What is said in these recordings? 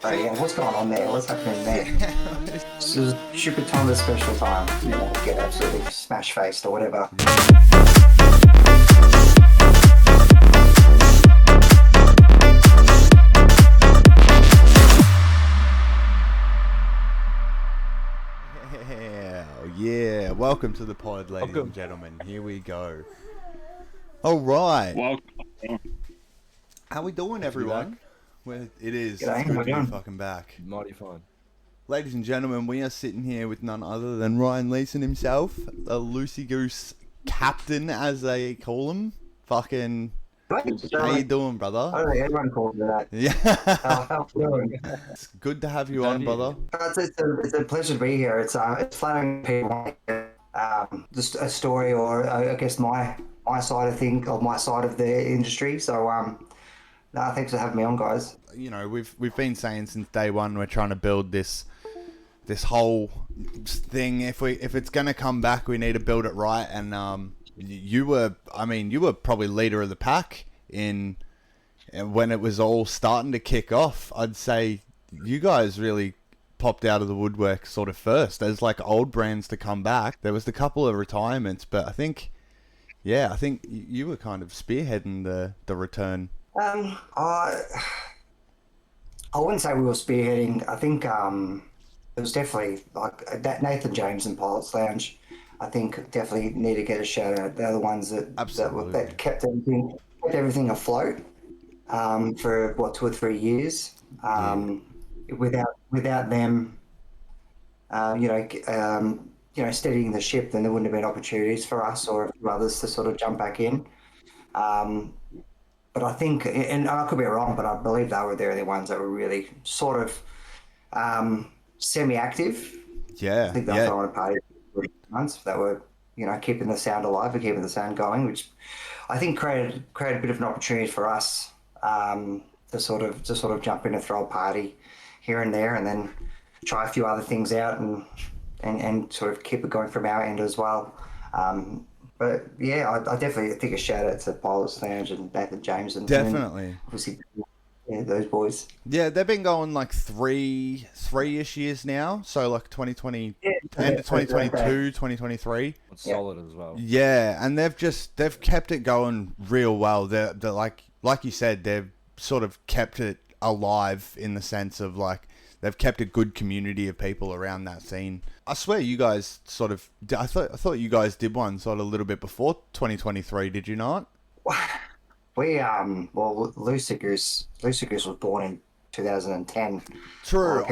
So yeah, what's going on there? What's happening there? This is stupid time, a special time. You know, get absolutely smash faced or whatever. Yeah, welcome to the pod, ladies and gentlemen. Here we go. All right. Welcome. How we doing, everyone? Well, it is. G'day, It's good how to be we doing? fucking back. Mighty fine. Ladies and gentlemen, we are sitting here with none other than Ryan Leeson himself, a Loosey Goose captain, as they call him. Fucking, how you doing, I brother? don't think everyone calls me that. Yeah. How you doing? It's good to have you on, brother. It's a pleasure to be here. It's flattering people. Just a story, or I guess my side of things, or my side of the industry. So no, thanks for having me on, guys. You know, we've been saying since day one we're trying to build this whole thing. If it's gonna come back, we need to build it right. And you were probably leader of the pack in when it was all starting to kick off. I'd say you guys really popped out of the woodwork sort of first as like old brands to come back. There was a couple of retirements, but I think you were kind of spearheading the return. I wouldn't say we were spearheading. I think it was definitely like that Nathan James and Pilots Lounge. I think definitely need to get a shout out. They're the ones that kept everything afloat for 2 or 3 years. Without them, steadying the ship, then there wouldn't have been opportunities for us or a few others to sort of jump back in. But I think, and I could be wrong, but I believe they were the only ones that were really sort of semi-active. Yeah, I think they were throwing a party for months that were, keeping the sound alive and keeping the sound going, which I think created a bit of an opportunity for us to sort of jump in and throw a party here and there, and then try a few other things out and sort of keep it going from our end as well. But yeah, I definitely think a shout out to Pilots Lounge and Nathan James and definitely obviously those boys. Yeah, they've been going like three-ish years now. So like 2020, end of 2022, 2023. It's solid as well. Yeah, and they've kept it going real well. They're like you said, they've sort of kept it alive in the sense of like they've kept a good community of people around that scene. I swear you guys sort of... I thought you guys did one sort of a little bit before 2023, did you not? We, Loosey Goose was born in 2010. True.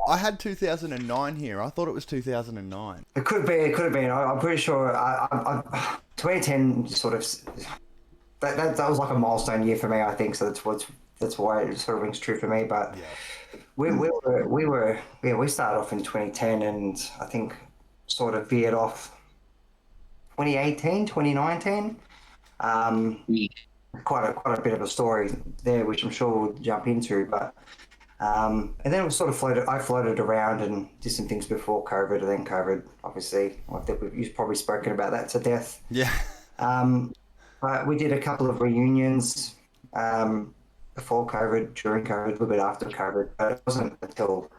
I had 2009 here. I thought it was 2009. It could have been. I'm pretty sure 2010 sort of... That was like a milestone year for me, I think, so that's why it sort of rings true for me, but... Yeah. We started off in 2010 and I think sort of veered off 2018, 2019. Quite a bit of a story there, which I'm sure we'll jump into, but and then it was sort of I floated around and did some things before COVID, and then COVID, obviously, I think you've probably spoken about that to death. Yeah. But we did a couple of reunions. Before COVID, during COVID, a little bit after COVID, but it wasn't until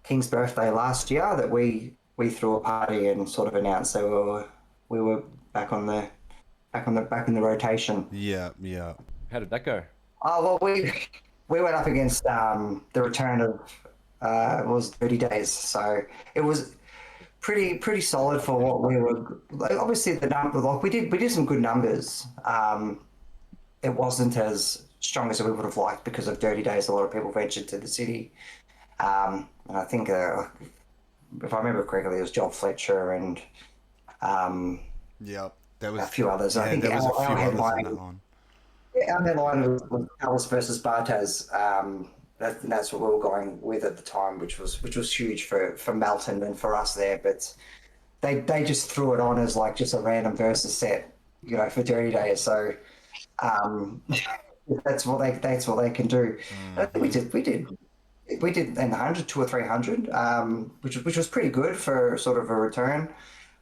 King's birthday last year that we threw a party and sort of announced that we were back in the rotation. Yeah. How did that go? Oh well, we went up against the return of it was 30 days, so it was pretty solid for what we were. Like, obviously, the number, like we did some good numbers. It wasn't as strong as we would have liked because of 30 days. A lot of people ventured to the city, and I think if I remember correctly, it was John Fletcher and there was a few others. Yeah, I think there was a few others headline, in that line. Yeah, our headline was Alice versus Bartez. That's what we were going with at the time, which was huge for Melton and for us there. But they just threw it on as like just a random versus set, for 30 days. So. That's what they can do. I think we did in 100, 200 or 300, which was pretty good for sort of a return.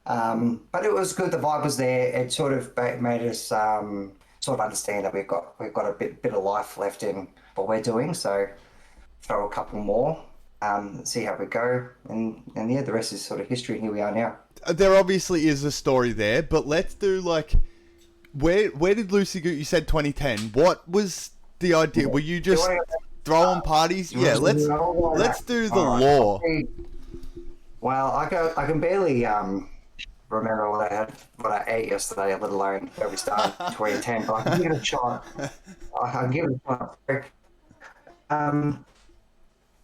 But it was good. The vibe was there. It sort of made us sort of understand that we've got a bit of life left in what we're doing. So throw a couple more, see how we go, and yeah, the rest is sort of history. Here we are now. There obviously is a story there, but let's do like, where did Loosey Goose? You said 2010. What was the idea? Were you just throwing parties? Yeah, let's do the lore. Well, I can barely remember what I ate yesterday, let alone where we started in 2010. But I can give it a shot. I can give it a shot.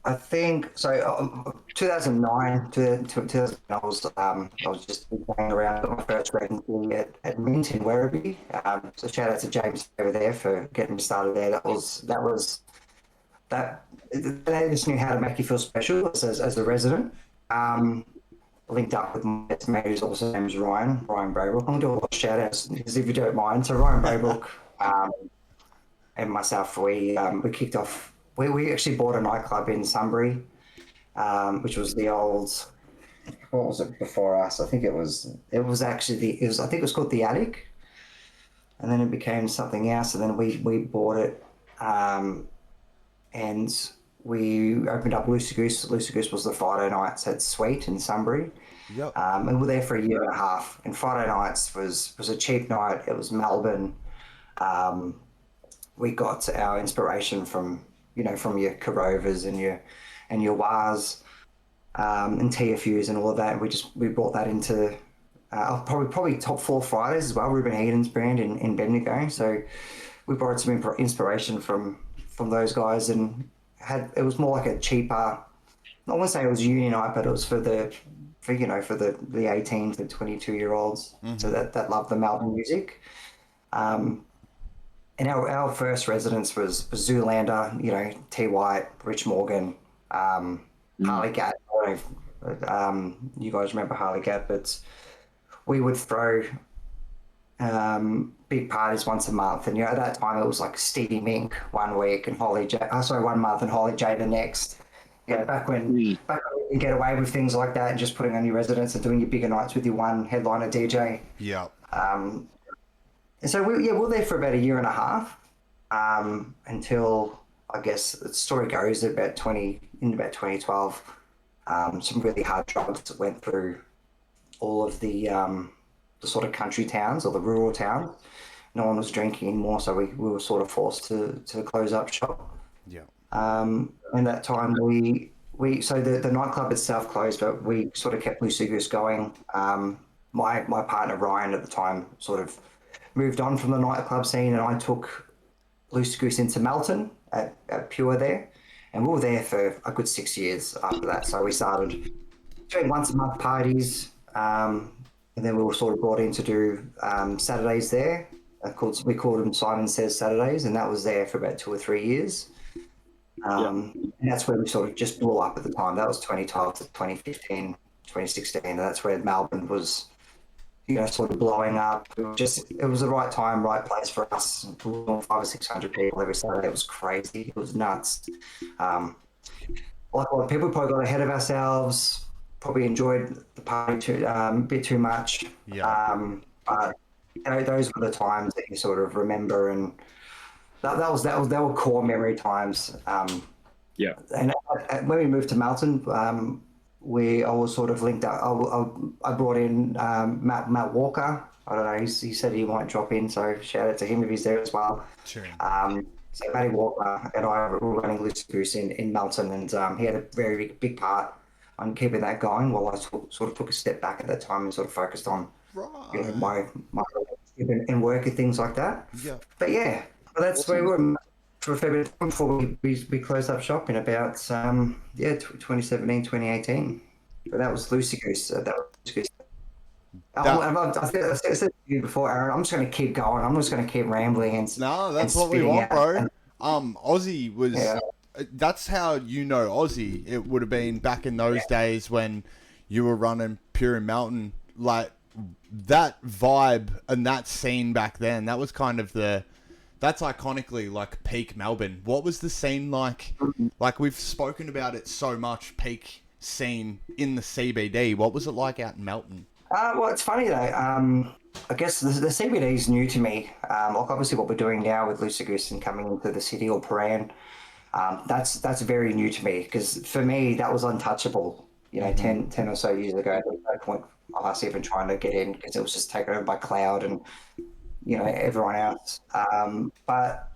I think so. 2009 to 2000, I was just hanging around at my first residency at Mint in Werribee. So shout out to James over there for getting me started there. That they just knew how to make you feel special as a resident. Linked up with my mate who's also named Ryan Braybrook. I'm going to do a lot of shout outs because if you don't mind. So Ryan Braybrook and myself, we kicked off. We actually bought a nightclub in Sunbury, which was the old. What was it before us? I think it was actually I think it was called the Attic, and then it became something else. And then we bought it, and we opened up Loosey Goose. Loosey Goose was the Friday nights at Sweet in Sunbury. Yep. And we were there for a year and a half. And Friday nights was a cheap night. It was Melbourne. We got our inspiration from your Carovas and your Wars and TFUs and all of that. We brought that into probably top 4 Fridays as well. Ruben Heaton's brand in Bendigo. So we borrowed some inspiration from those guys and it was more like a cheaper. I wouldn't say it was uni night, but it was for the 18 to 22-year-olds. Mm-hmm. So that loved the Melbourne music. And our first residence was Zoolander, T. White, Rich Morgan, Harley Gatt. I don't know if you guys remember Harley Gatt, but we would throw big parties once a month. And at that time it was like Stevie Mink one week and 1 month and Holly J the next. Back when you could get away with things like that and just putting on your residence and doing your bigger nights with your one headliner DJ. Yeah. And so we were there for about a year and a half until, I guess the story goes, in about 2012, some really hard drugs that went through all of the sort of country towns or the rural towns. No one was drinking anymore, so we were sort of forced to close up shop. Yeah. And that time so the nightclub itself closed, but we sort of kept Loosey Goose going. My partner Ryan at the time sort of moved on from the nightclub scene, and I took Loosey Goose into Melton at Pure there, and we were there for a good 6 years after that. So we started doing once a month parties, and then we were sort of brought in to do Saturdays there. We called them Simon Says Saturdays, and that was there for about 2 or 3 years. And that's where we sort of just blew up at the time. That was 2012 to 2015, 2016. And that's where Melbourne was, sort of blowing up. It was the right time, right place for us. We were 500 or 600 people every Saturday. It was crazy. It was nuts. Like a lot of people, probably got ahead of ourselves. Probably enjoyed the party a bit too much. Yeah. But those were the times that you sort of remember, and they were core memory times. Yeah. And when we moved to Melton, I was sort of linked up. I brought in Matt Walker. I don't know. He said he might drop in, so shout out to him if he's there as well. Sure. So Matty Walker and I were running Loosey Goose in Melton, and he had a very big part on keeping that going. While I sort of took a step back at that time and sort of focused on my and work and things like that. Yeah. But yeah, that's where we were for a fair bit of time before we closed up shop in about 2017, 2018. But that was Loosey Goose. That was Loosey Goose. I said to you before, Aaron, I'm just going to keep going. I'm just going to keep rambling No, that's what we want, bro. Aussie was. Yeah. That's how Aussie. It would have been back in those days when you were running Pure and Mountain. Like that vibe and that scene back then. That was kind of that's iconically like peak Melbourne. What was the scene like? Like we've spoken about it so much. Peak scene in the CBD. What was it like out in Melton? Well, it's funny though. I guess the CBD is new to me. Like obviously what we're doing now with Loosey Goose and coming into the city or Paran, That's very new to me because for me that was untouchable. You know, 10 or so years ago, there was no point of us even trying to get in because it was just taken over by cloud and everyone else. But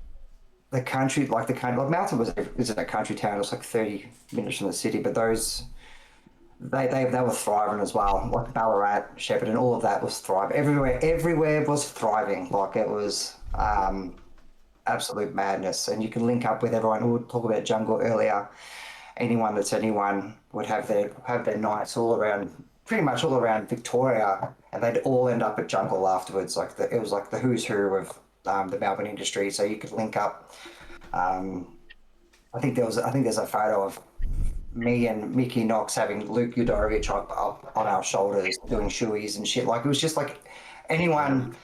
the country, like Melton isn't a country town. It was like 30 minutes from the city, but those they were thriving as well. Like Ballarat, Shepparton, all of that was thriving. Everywhere was thriving. Like it was absolute madness. And you can link up with everyone. We would talk about jungle earlier. Anyone would have their nights all around, pretty much all around Victoria, and they'd all end up at jungle afterwards. It was like the who's who of the Melbourne industry. So you could link up. I think there's a photo of me and Mickey Knox having Luke Udorovich up on our shoulders doing shoeies and shit. Like it was just like anyone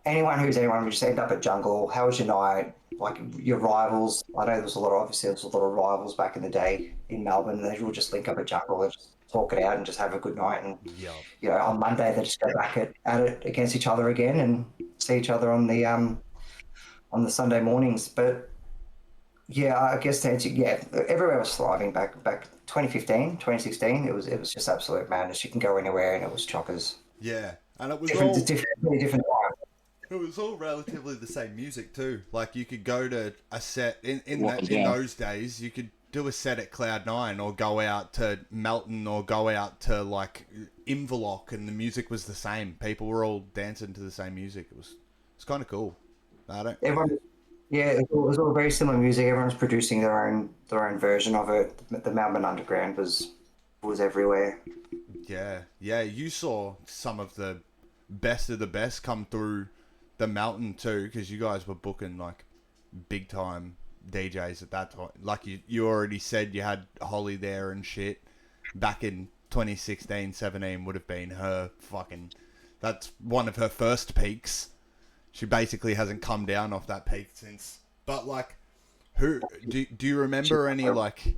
who's anyone would just end up at jungle. How was your night? Like your rivals. I know there was a lot of rivals back in the day in Melbourne. They would just link up at jungle and just talk it out and just have a good night. And on Monday they just go back at it against each other again and see each other on the Sunday mornings. But yeah, I guess to answer, everywhere was thriving back 2015, 2016. It was just absolute madness. You can go anywhere and it was chockers. Yeah, and it was really different time. It was all relatively the same music too. Like you could go to a set in those days. You could do a set at Cloud9 or go out to Melton or go out to like Inverloch, and the music was the same. People were all dancing to the same music. It's kind of cool. It was all very similar music. Everyone's producing their own version of it. The Melbourne Underground was everywhere. Yeah. You saw some of the best come through the Melton too, because you guys were booking like big time DJs at that time. Like you already said, you had Holly there and shit. Back in 2016, 17 would have been her fucking. That's one of her first peaks. She basically hasn't come down off that peak since. But like, who do you remember any like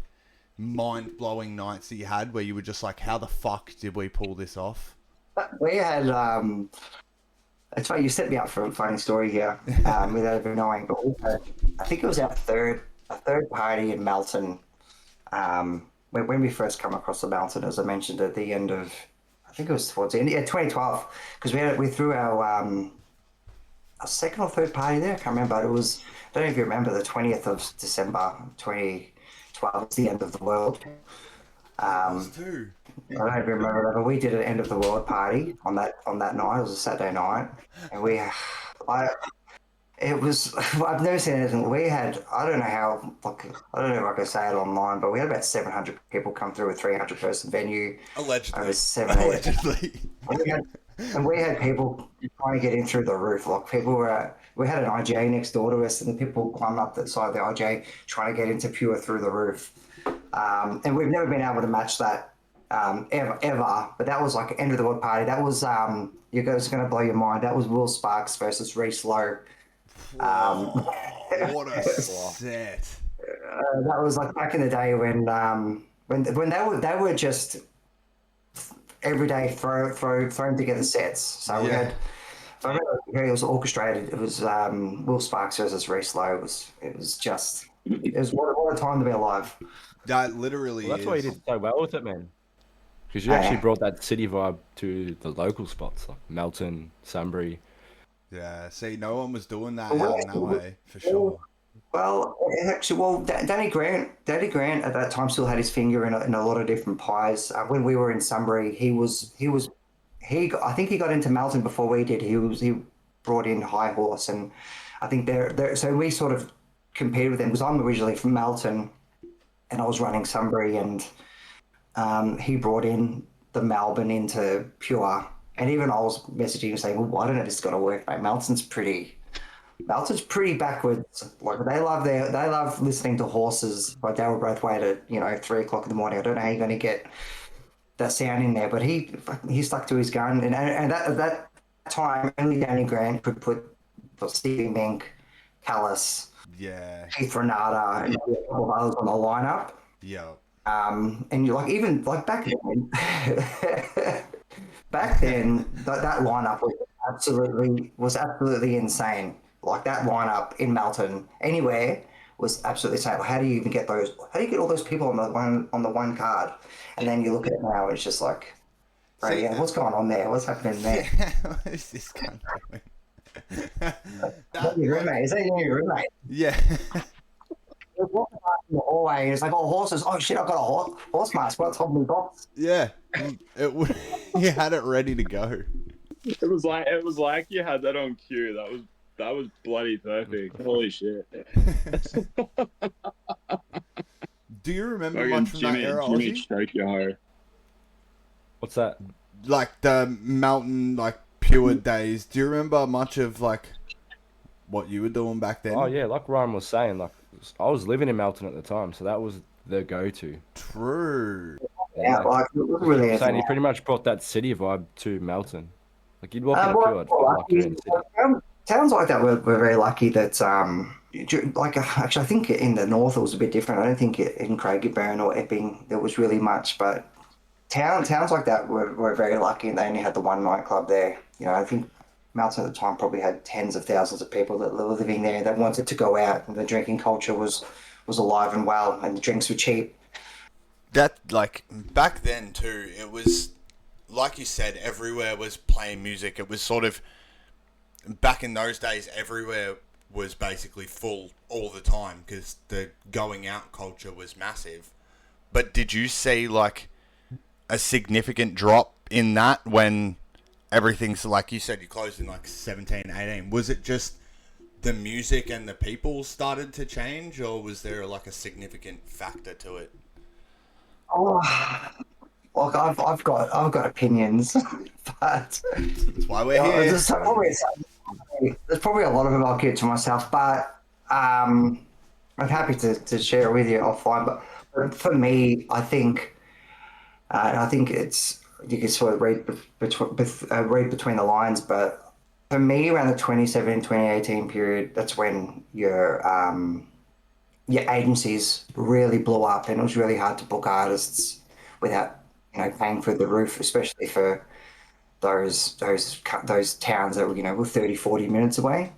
mind blowing nights that you had where you were just like, how the fuck did we pull this off? We had it's funny you set me up for a funny story here without even knowing. But I think it was our third party in Melton. When we first come across the Melton, as I mentioned at the end of, I think it was towards the end, 2012, because we threw our second or third party there. I can't remember. It was, I don't know if you remember, the 20th of December 2012. It's the end of the world. I don't know if you remember that, but we did an end of the world party on that night. It was a Saturday night, and it was. I've never seen anything. We had, I don't know if I can say it online, but we had about 700 people come through a 300-person venue. Allegedly. Over 7 Allegedly. We had people trying to get in through the roof. Like we had an IGA next door to us, and the people climbed up the side of the IGA trying to get into Pure through the roof. And we've never been able to match that ever. But that was like end of the world party. That was you guys going to blow your mind. That was Will Sparks versus Reese Lowe. What a set! That was like back in the day when they were just every day throwing together sets. So we had. I remember it was orchestrated. It was Will Sparks versus Reese Lowe. It was what a time to be alive. That literally that's why you did so well with it, man. Because you actually brought that city vibe to the local spots like Melton, Sunbury. Yeah, see, no one was doing that out in that way for sure. Well, actually, Danny Grant at that time still had his finger in a lot of different pies. When we were in Sunbury, I think he got into Melton before we did. He brought in High Horse, and I think so we sort of competed with them because I'm originally from Melton, and I was running Sunbury, and he brought in the Melbourne into Pure, and even I was messaging him saying, "Well, why don't it just got to work, mate? Melton's pretty backwards. Like they love listening to horses. Like they were both waited at 3 o'clock in the morning. I don't know how you're going to get that sound in there, but he stuck to his gun, and at that time only Danny Grant could put Stevie Mink, Callis, Keith Renata, and a couple of others on the lineup. Yeah. And you're like, even like back then, that lineup was absolutely insane. Like that lineup in Melton, anywhere was absolutely insane. Like, how do you even get those? How do you get all those people on the one card? And then you look at it now, it's just like, bro, See, yeah, what's going on there? What's happening there? yeah, what is this cunt doing? That Your like, roommate, is that your roommate? yeah. He was walking past in the hallway, and it's like, oh, horses. Oh shit, I got a horse mask. What's holding me box? Yeah, it would. You had it ready to go. It was like you had that on cue. That was bloody perfect. Holy shit. Do you remember Fucking much from that era, Jimmy Ozzy? choke your hoe. What's that? Like the Melton, like pure days. Do you remember much of like what you were doing back then? Oh yeah, like Ryan was saying, like I was living in Melton at the time, so that was the go-to. True. Yeah, like it was really I'm saying he insane. pretty much brought that city vibe to Melton. Like you'd walk in a Well, queue, I'd feel like you're in the city. towns like that we're very lucky that like actually I think in the north it was a bit different. I don't think in Craigieburn or Epping there was really much, but towns like that were very lucky and they only had the one nightclub there. You know, I think Melton at the time probably had tens of thousands of people that were living there that wanted to go out, and the drinking culture was alive and well, and the drinks were cheap. That like back then too. It was like you said. Everywhere was playing music. It was sort of back in those days. Everywhere was basically full all the time because the going out culture was massive. But did you see like a significant drop in that when everything's like you said you closed in like 17, 18? Was it just the music and the people started to change, or was there like a significant factor to it? Oh, look, I've got opinions, but That's why we're here. there's probably a lot of them I'll keep to myself, but I'm happy to share it with you offline. But for me, I think it's you can sort of read between the lines. But for me, around the 2017, 2018 period, that's when your agencies really blew up, and it was really hard to book artists without paying through the roof, especially for those towns that were 30, 40 minutes away,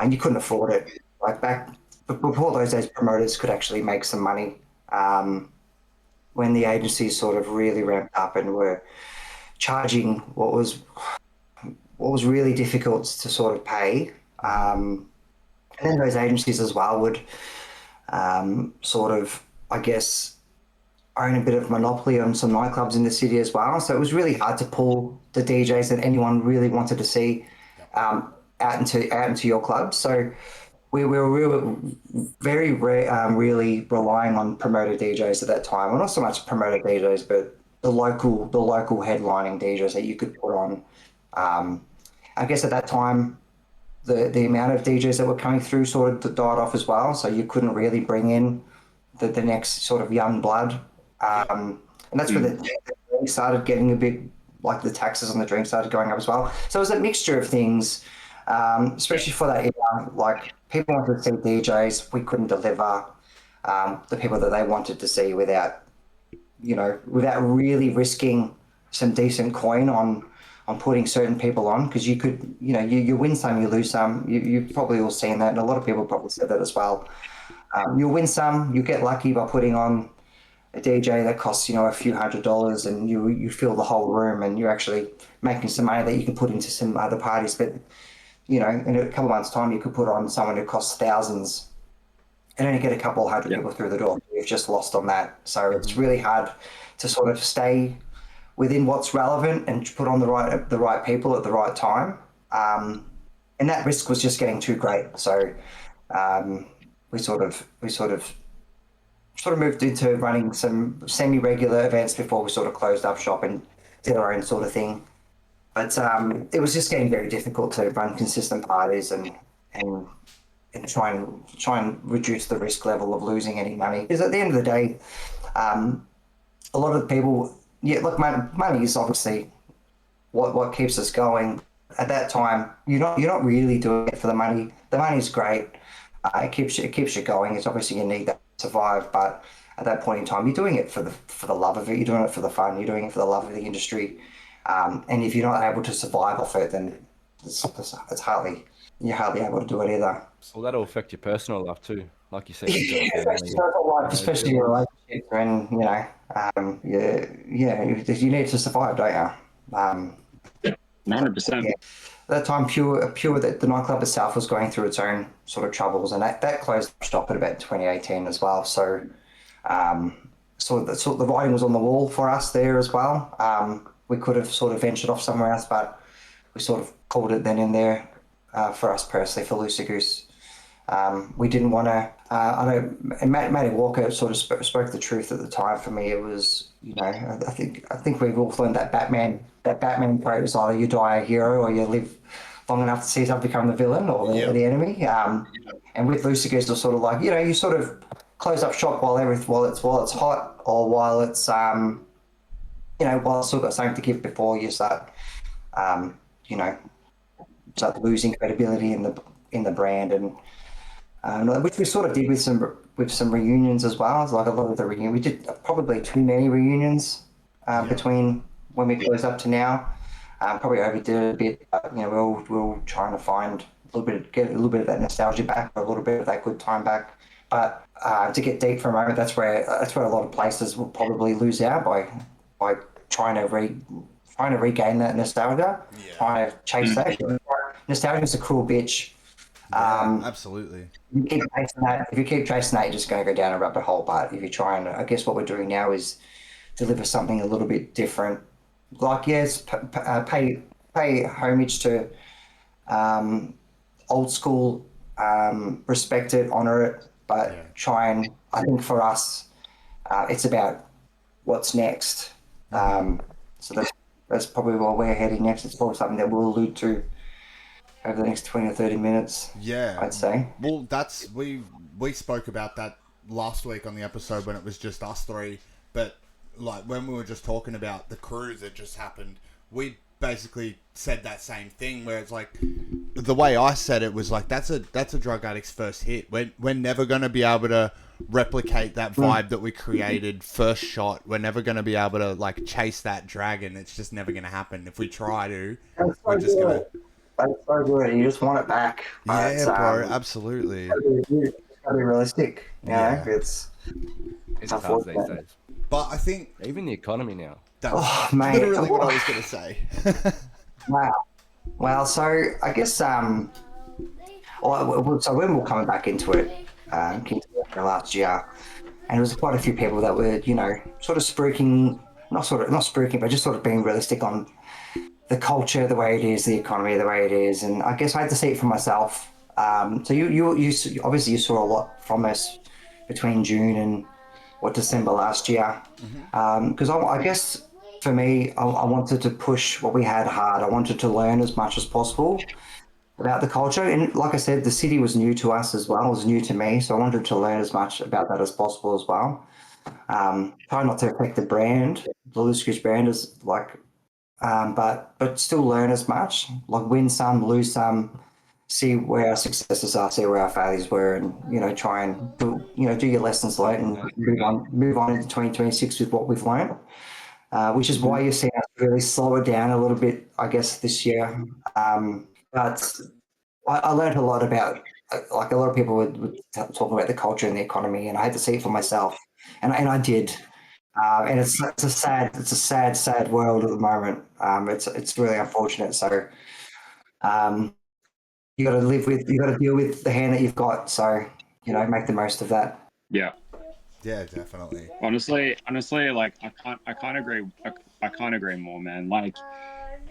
and you couldn't afford it. Like back before those days, promoters could actually make some money. When the agencies sort of really ramped up and were charging what was really difficult to sort of pay, and then those agencies as well would sort of, I guess, own a bit of monopoly on some nightclubs in the city as well. So it was really hard to pull the DJs that anyone really wanted to see out into your club. So we were really relying on promoter DJs at that time. Well, not so much promoter DJs, but the local headlining DJs that you could put on. I guess at that time, the amount of DJs that were coming through sort of died off as well. So you couldn't really bring in the next sort of young blood. And that's where the drink started getting a bit, like the taxes on the drink started going up as well. So it was a mixture of things, especially for that era. Like people wanted to see DJs, we couldn't deliver the people that they wanted to see without really risking some decent coin on putting certain people on, because you could, you win some, you lose some. You've probably all seen that, and a lot of people probably said that as well. You win some, you get lucky by putting on a DJ that costs a few $100s, and you fill the whole room, and you're actually making some money that you can put into some other parties. But in a couple of months' time, you could put on someone who costs thousands and only get a couple of hundred people through the door. You've just lost on that. So it's really hard to sort of stay within what's relevant and put on the right people at the right time. And that risk was just getting too great. So we sort of moved into running some semi-regular events before we sort of closed up shop and did our own sort of thing. But it was just getting very difficult to run consistent parties and try and reduce the risk level of losing any money. Because at the end of the day, a lot of the people, look, money is obviously what keeps us going. At that time, you're not really doing it for the money. The money's great. It keeps you going. It's obviously you need that to survive, but at that point in time, you're doing it for the love of it. You're doing it for the fun. You're doing it for the love of the industry. And if you're not able to survive off it, then it's hardly you're hardly able to do it either. Well, that'll affect your personal life too. Like you said, you've got a family. Especially your relationships when, you need to survive, don't you? 100%. Yeah. At that time, Pure, the nightclub itself was going through its own sort of troubles, and that closed shop at about 2018 as well. So, sort of the writing was on the wall for us there as well. We could have sort of ventured off somewhere else, but we sort of called it then and there for us personally, for Loosey Goose. We didn't want to. I know, and Matty Walker sort of spoke the truth at the time. For me, it was, I think we've all learned that Batman quote is either you die a hero or you live long enough to see yourself become the villain or the enemy. And with Loosey Goose, it was sort of like, you sort of close up shop while it's hot, or while it's while it's still got something to give before you start start losing credibility in the brand, and which we sort of did with some reunions as well. It's like a lot of the reunions, we did probably too many reunions between when we closed up to now. Probably overdid it a bit. We're all trying to find get a little bit of that nostalgia back, or a little bit of that good time back. But to get deep for a moment, that's where a lot of places will probably lose out by trying to regain that nostalgia, trying to chase that. Nostalgia is a cruel bitch. Absolutely. If you keep chasing that, you're just going to go down a rabbit hole. But if you try and, I guess what we're doing now is deliver something a little bit different. Like, yes, pay homage to old school, respect it, honor it, but try and, I think for us, it's about what's next. So that's probably where we're heading next. It's probably something that we'll allude to over the next 20 or 30 minutes. Yeah. I'd say. Well, we spoke about that last week on the episode when it was just us three, but like when we were just talking about the cruise that just happened, we basically said that same thing, where it's like, the way I said it was like, that's a drug addict's first hit. We're never going to be able to replicate that vibe that we created first shot. We're never going to be able to like chase that dragon. It's just never going to happen. If we try to, we're just going to... That's so good. You just want it back. Yeah, bro, absolutely. It's gotta be realistic. It's hard these days. But I think even the economy now. That's mate, literally what I was going to say. Wow. Well, so I guess so when we were coming back into it, last year, and there was quite a few people that were sort of not spruiking, but just sort of being realistic on the culture, the way it is, the economy, the way it is, and I guess I had to see it for myself. So you obviously you saw a lot from us between June and December last year, because I guess for me, I wanted to push what we had hard. I wanted to learn as much as possible about the culture, and like I said, the city was new to us as well. It was new to me, so I wanted to learn as much about that as possible as well. Try not to affect the brand, the Loosey Goose brand, is like. But still learn as much, like win some, lose some, see where our successes are, see where our failures were, and try and do your lessons learned and move on into 2026 with what we've learned, which is why you're seeing us really slow it down a little bit, I guess, this year. But I learned a lot about, like a lot of people would talk about the culture and the economy, and I had to see it for myself, and I did. And it's a sad world at the moment. It's really unfortunate. So you got to deal with the hand that you've got. So make the most of that. Yeah. Yeah, definitely. Honestly, like I can't agree more, man. Like,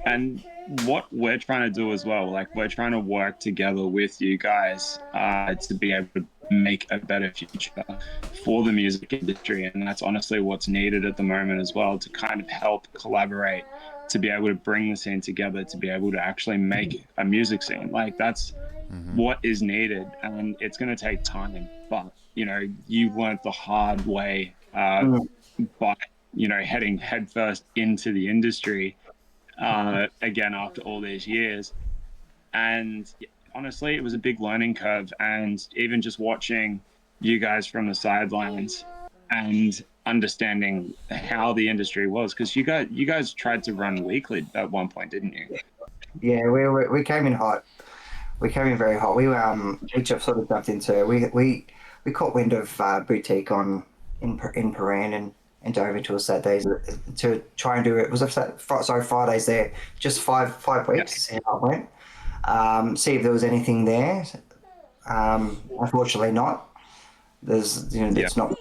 and what we're trying to do as well, like we're trying to work together with you guys to be able to make a better future for the music industry, and that's honestly what's needed at the moment as well, to kind of help collaborate, to be able to bring the scene together, to be able to actually make a music scene. Like that's what is needed, and it's going to take time, but you learned the hard way by heading headfirst into the industry again after all these years. And honestly, it was a big learning curve, and even just watching you guys from the sidelines and understanding how the industry was, because you guys tried to run weekly at one point, didn't you? Yeah, we came in hot. we came in very hot. We just sort of jumped into we caught wind of boutique in Paran and dove into us that day to try and do it. Was sorry, Fridays there, just five weeks. See how it went. See if there was anything there. Unfortunately, not. There's it's not.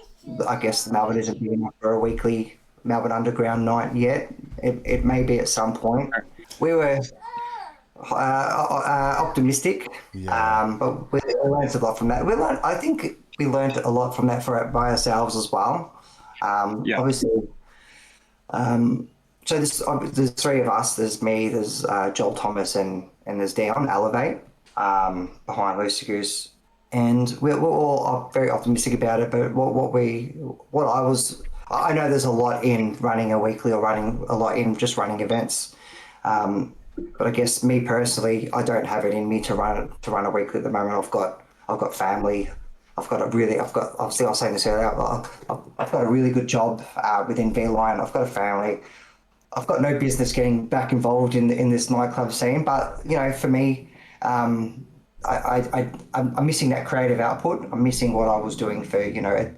I guess Melbourne isn't big enough for a weekly Melbourne Underground night yet. It may be at some point. We were optimistic, but we learned a lot from that. I think we learned a lot from that by ourselves as well. Obviously, so there's three of us. There's me, there's Joel Thomas, and there's Dion Elevate behind Loosey Goose, and we're all very optimistic about it. But I know there's a lot in running a weekly or running a lot in just running events. But I guess me personally, I don't have it in me to run a weekly at the moment. I've got family. Obviously I was saying this earlier, I've got a really good job within V-Line. I've got a family. I've got no business getting back involved in this nightclub scene. But for me, I'm missing that creative output. I'm missing what I was doing for a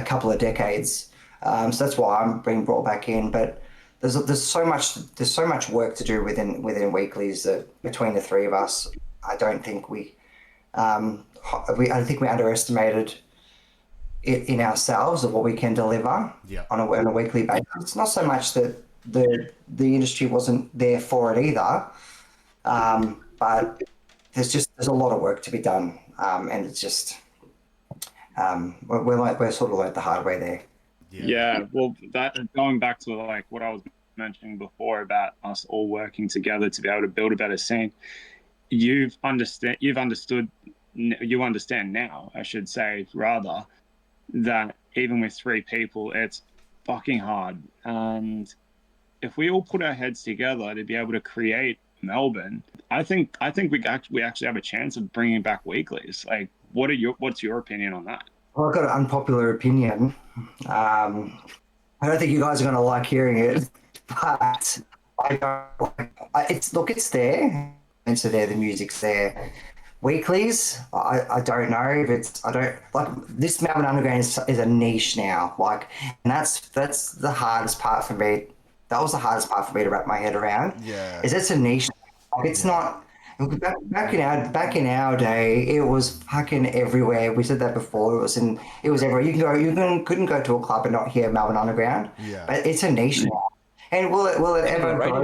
couple of decades. So that's why I'm being brought back in. But there's so much work to do within weeklies that between the three of us, I don't think we underestimated it in ourselves of what we can deliver on a weekly basis. It's not so much that the industry wasn't there for it either, but there's a lot of work to be done, and it's just we're sort of learned the hard way there. Yeah, well, that going back to like what I was mentioning before about us all working together to be able to build a better scene. You understand now, I should say, rather, that even with three people, it's fucking hard. And if we all put our heads together to be able to create Melbourne, I think we actually have a chance of bringing back weeklies. Like, what's your opinion on that? Well, I've got an unpopular opinion. I don't think you guys are going to like hearing it, but I don't. It's there. And so there, the music's there. Weeklies, I don't know if it's. I don't like this. Melbourne Underground is a niche now. Like, and that's the hardest part for me. That was the hardest part for me to wrap my head around. Yeah, is it's a niche. Like, it's not. Back in our day, it was fucking everywhere. We said that before. It was everywhere. Couldn't go to a club and not hear Melbourne Underground. Yeah. But it's a niche now. And will it ever grow?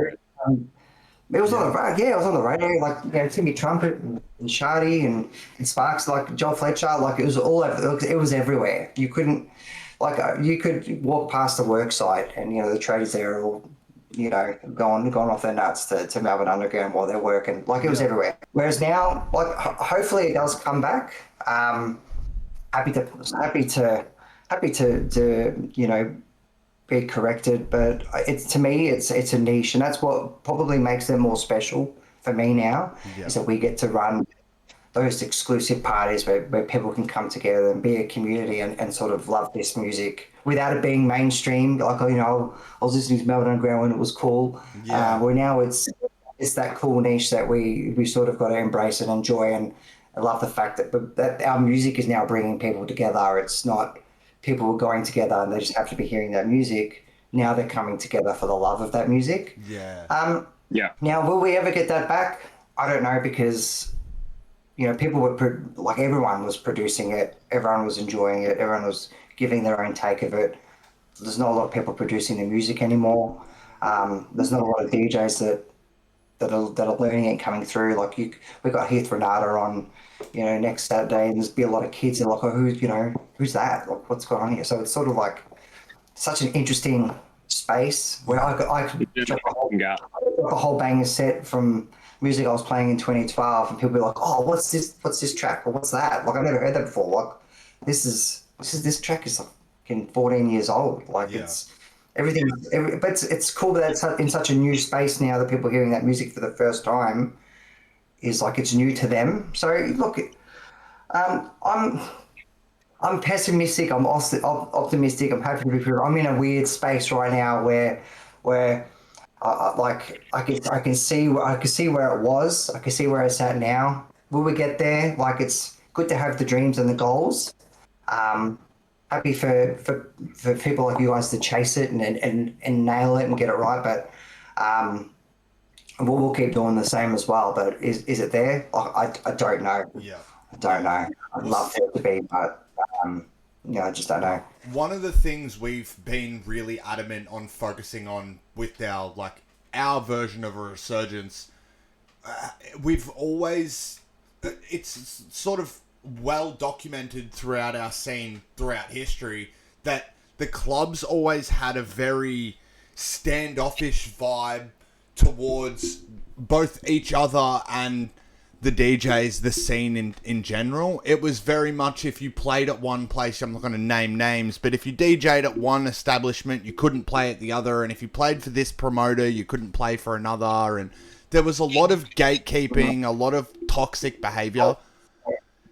It was on the radio. Yeah, it was on the radio. Like Timmy Trumpet and Shardy and Sparks, like John Fletcher. Like it was all over. It was everywhere. You couldn't you could walk past the work site and the tradies there are all going off their nuts to Melbourne Underground while they're working. Like it was everywhere. Whereas now, like hopefully it does come back. Happy to be corrected, but to me it's a niche, and that's what probably makes them more special for me now. Is that we get to run those exclusive parties where people can come together and be a community and sort of love this music without it being mainstream. Like, I was listening to Melbourne Underground when it was cool. Where now it's that cool niche that we sort of got to embrace and enjoy. And I love the fact that our music is now bringing people together. It's not people were going together and they just have to be hearing that music. Now they're coming together for the love of that music. Yeah. Now, will we ever get that back? I don't know, because people were everyone was producing it, everyone was enjoying it, everyone was giving their own take of it. There's not a lot of people producing the music anymore. There's not a lot of DJs that are learning and coming through. Like we got Heath Renata on, next Saturday, and there's be a lot of kids that are like, who's that? Like, what's going on here? So it's sort of like such an interesting space where I could drop a whole banger set from music I was playing in 2012, and people be like, "Oh, what's this track? Or what's that?" Like, I've never heard that before. Like, this track is like 14 years old. Like it's everything, but it's cool that it's in such a new space now that people hearing that music for the first time is like it's new to them. So look, I'm pessimistic. I'm optimistic. I'm happy to be here. I'm in a weird space right now where I can see where it was. I can see where it's at now. will we get there? Like, it's good to have the dreams and the goals. Happy for people like you guys to chase it and nail it and get it right. But we'll keep doing the same as well. But is it there? I don't know. Yeah. I don't know. I'd love it to be, but I just don't know. One of the things we've been really adamant on focusing on with our version of a resurgence, we've always, it's sort of well documented throughout our scene, throughout history, that the clubs always had a very standoffish vibe towards both each other and the DJs, the scene in general. It was very much, if you played at one place, I'm not going to name names, but if you DJ'd at one establishment, you couldn't play at the other, and if you played for this promoter, you couldn't play for another, and there was a lot of gatekeeping, a lot of toxic behaviour.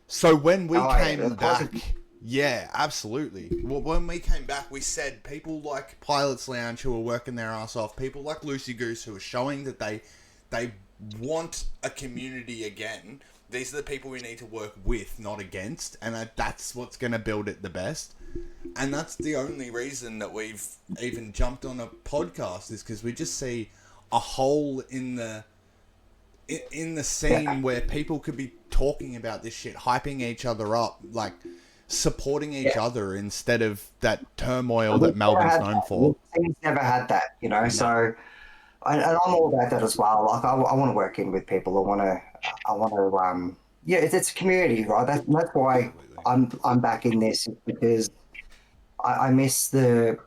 So when we came back... Yeah, absolutely. Well, when we came back, we said people like Pilot's Lounge, who were working their ass off, people like Loosey Goose, who are showing that they want a community again. These are the people we need to work with, not against, and that's what's going to build it the best. And that's the only reason that we've even jumped on a podcast, is because we just see a hole in the scene where people could be talking about this shit, hyping each other up, like supporting each other instead of that turmoil that Melbourne's known for. Teams never had that, No. So, and I'm all about that as well. Like, I want to work in with people. I want to. It's a community, right? That's why I'm back in this, because I miss the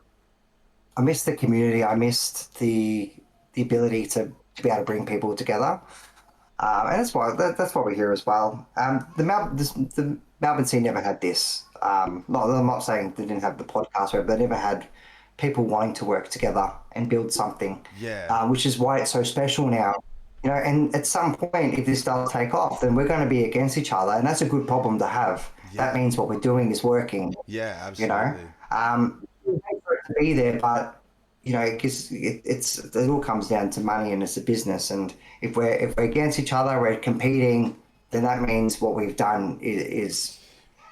community. I missed the ability to be able to bring people together. And that's why we're here as well. The Melbourne scene never had this. I'm not saying they didn't have the podcast, but they never had people wanting to work together and build something. Yeah. Which is why it's so special now. And at some point, if this does take off, then we're going to be against each other, and that's a good problem to have. Yeah. That means what we're doing is working. Yeah, absolutely. For it to be there, but because it all comes down to money, and it's a business. And if we're against each other, we're competing, then that means what we've done is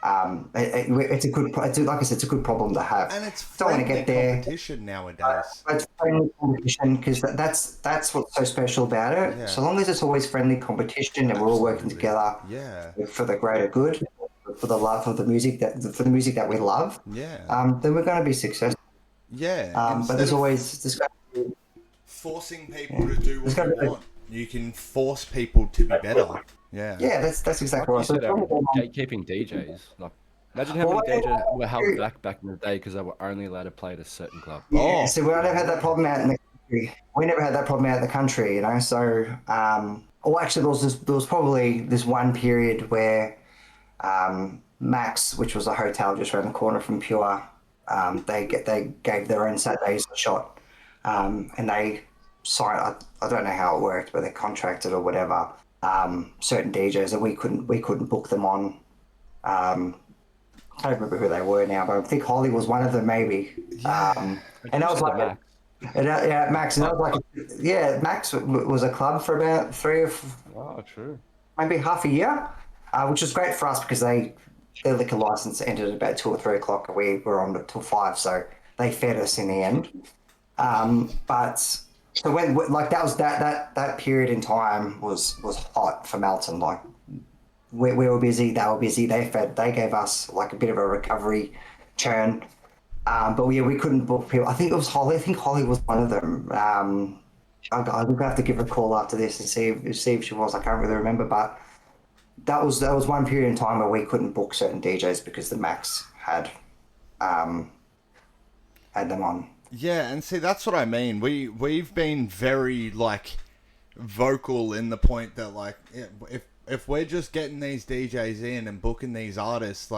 it's a good, like I said, it's a good problem to have. And it's friendly competition nowadays. It's friendly competition, because that's what's so special about it. Yeah. So long as it's always friendly competition and we're all working together for the greater good, for the love of the music that we love, then we're going to be successful. Yeah. But there's always forcing people to do what they want. You can force people to be better. Yeah. Yeah, that's exactly right. So gatekeeping DJs. Like, imagine how many DJs were held back in the day because they were only allowed to play at a certain club. Yeah, so we never had that problem out in the country. We never had that problem out in the country, So, actually, there was probably this one period where Max, which was a hotel just around the corner from Pure, they gave their own Saturdays a shot, and they signed. I don't know how it worked, but they contracted or whatever. Certain DJs, and we couldn't book them on. I don't remember who they were now, but I think Holly was one of them, maybe. And that was like Max. Max, and that was like Max was a club for about maybe half a year, which was great for us because their liquor license ended at about 2 or 3 o'clock, and we were on till 5, so they fed us in the end. But so when that was that period in time was hot for Melton. Like we were busy, they were busy. They gave us like a bit of a recovery churn, but we couldn't book people. I think it was Holly. I think Holly was one of them. I'm gonna have to give her a call after this and see if she was. I can't really remember, but that was one period in time where we couldn't book certain DJs because the Max had them on. Yeah, and see, that's what I mean. We've been very vocal in the point that if we're just getting these DJs in and booking these artists,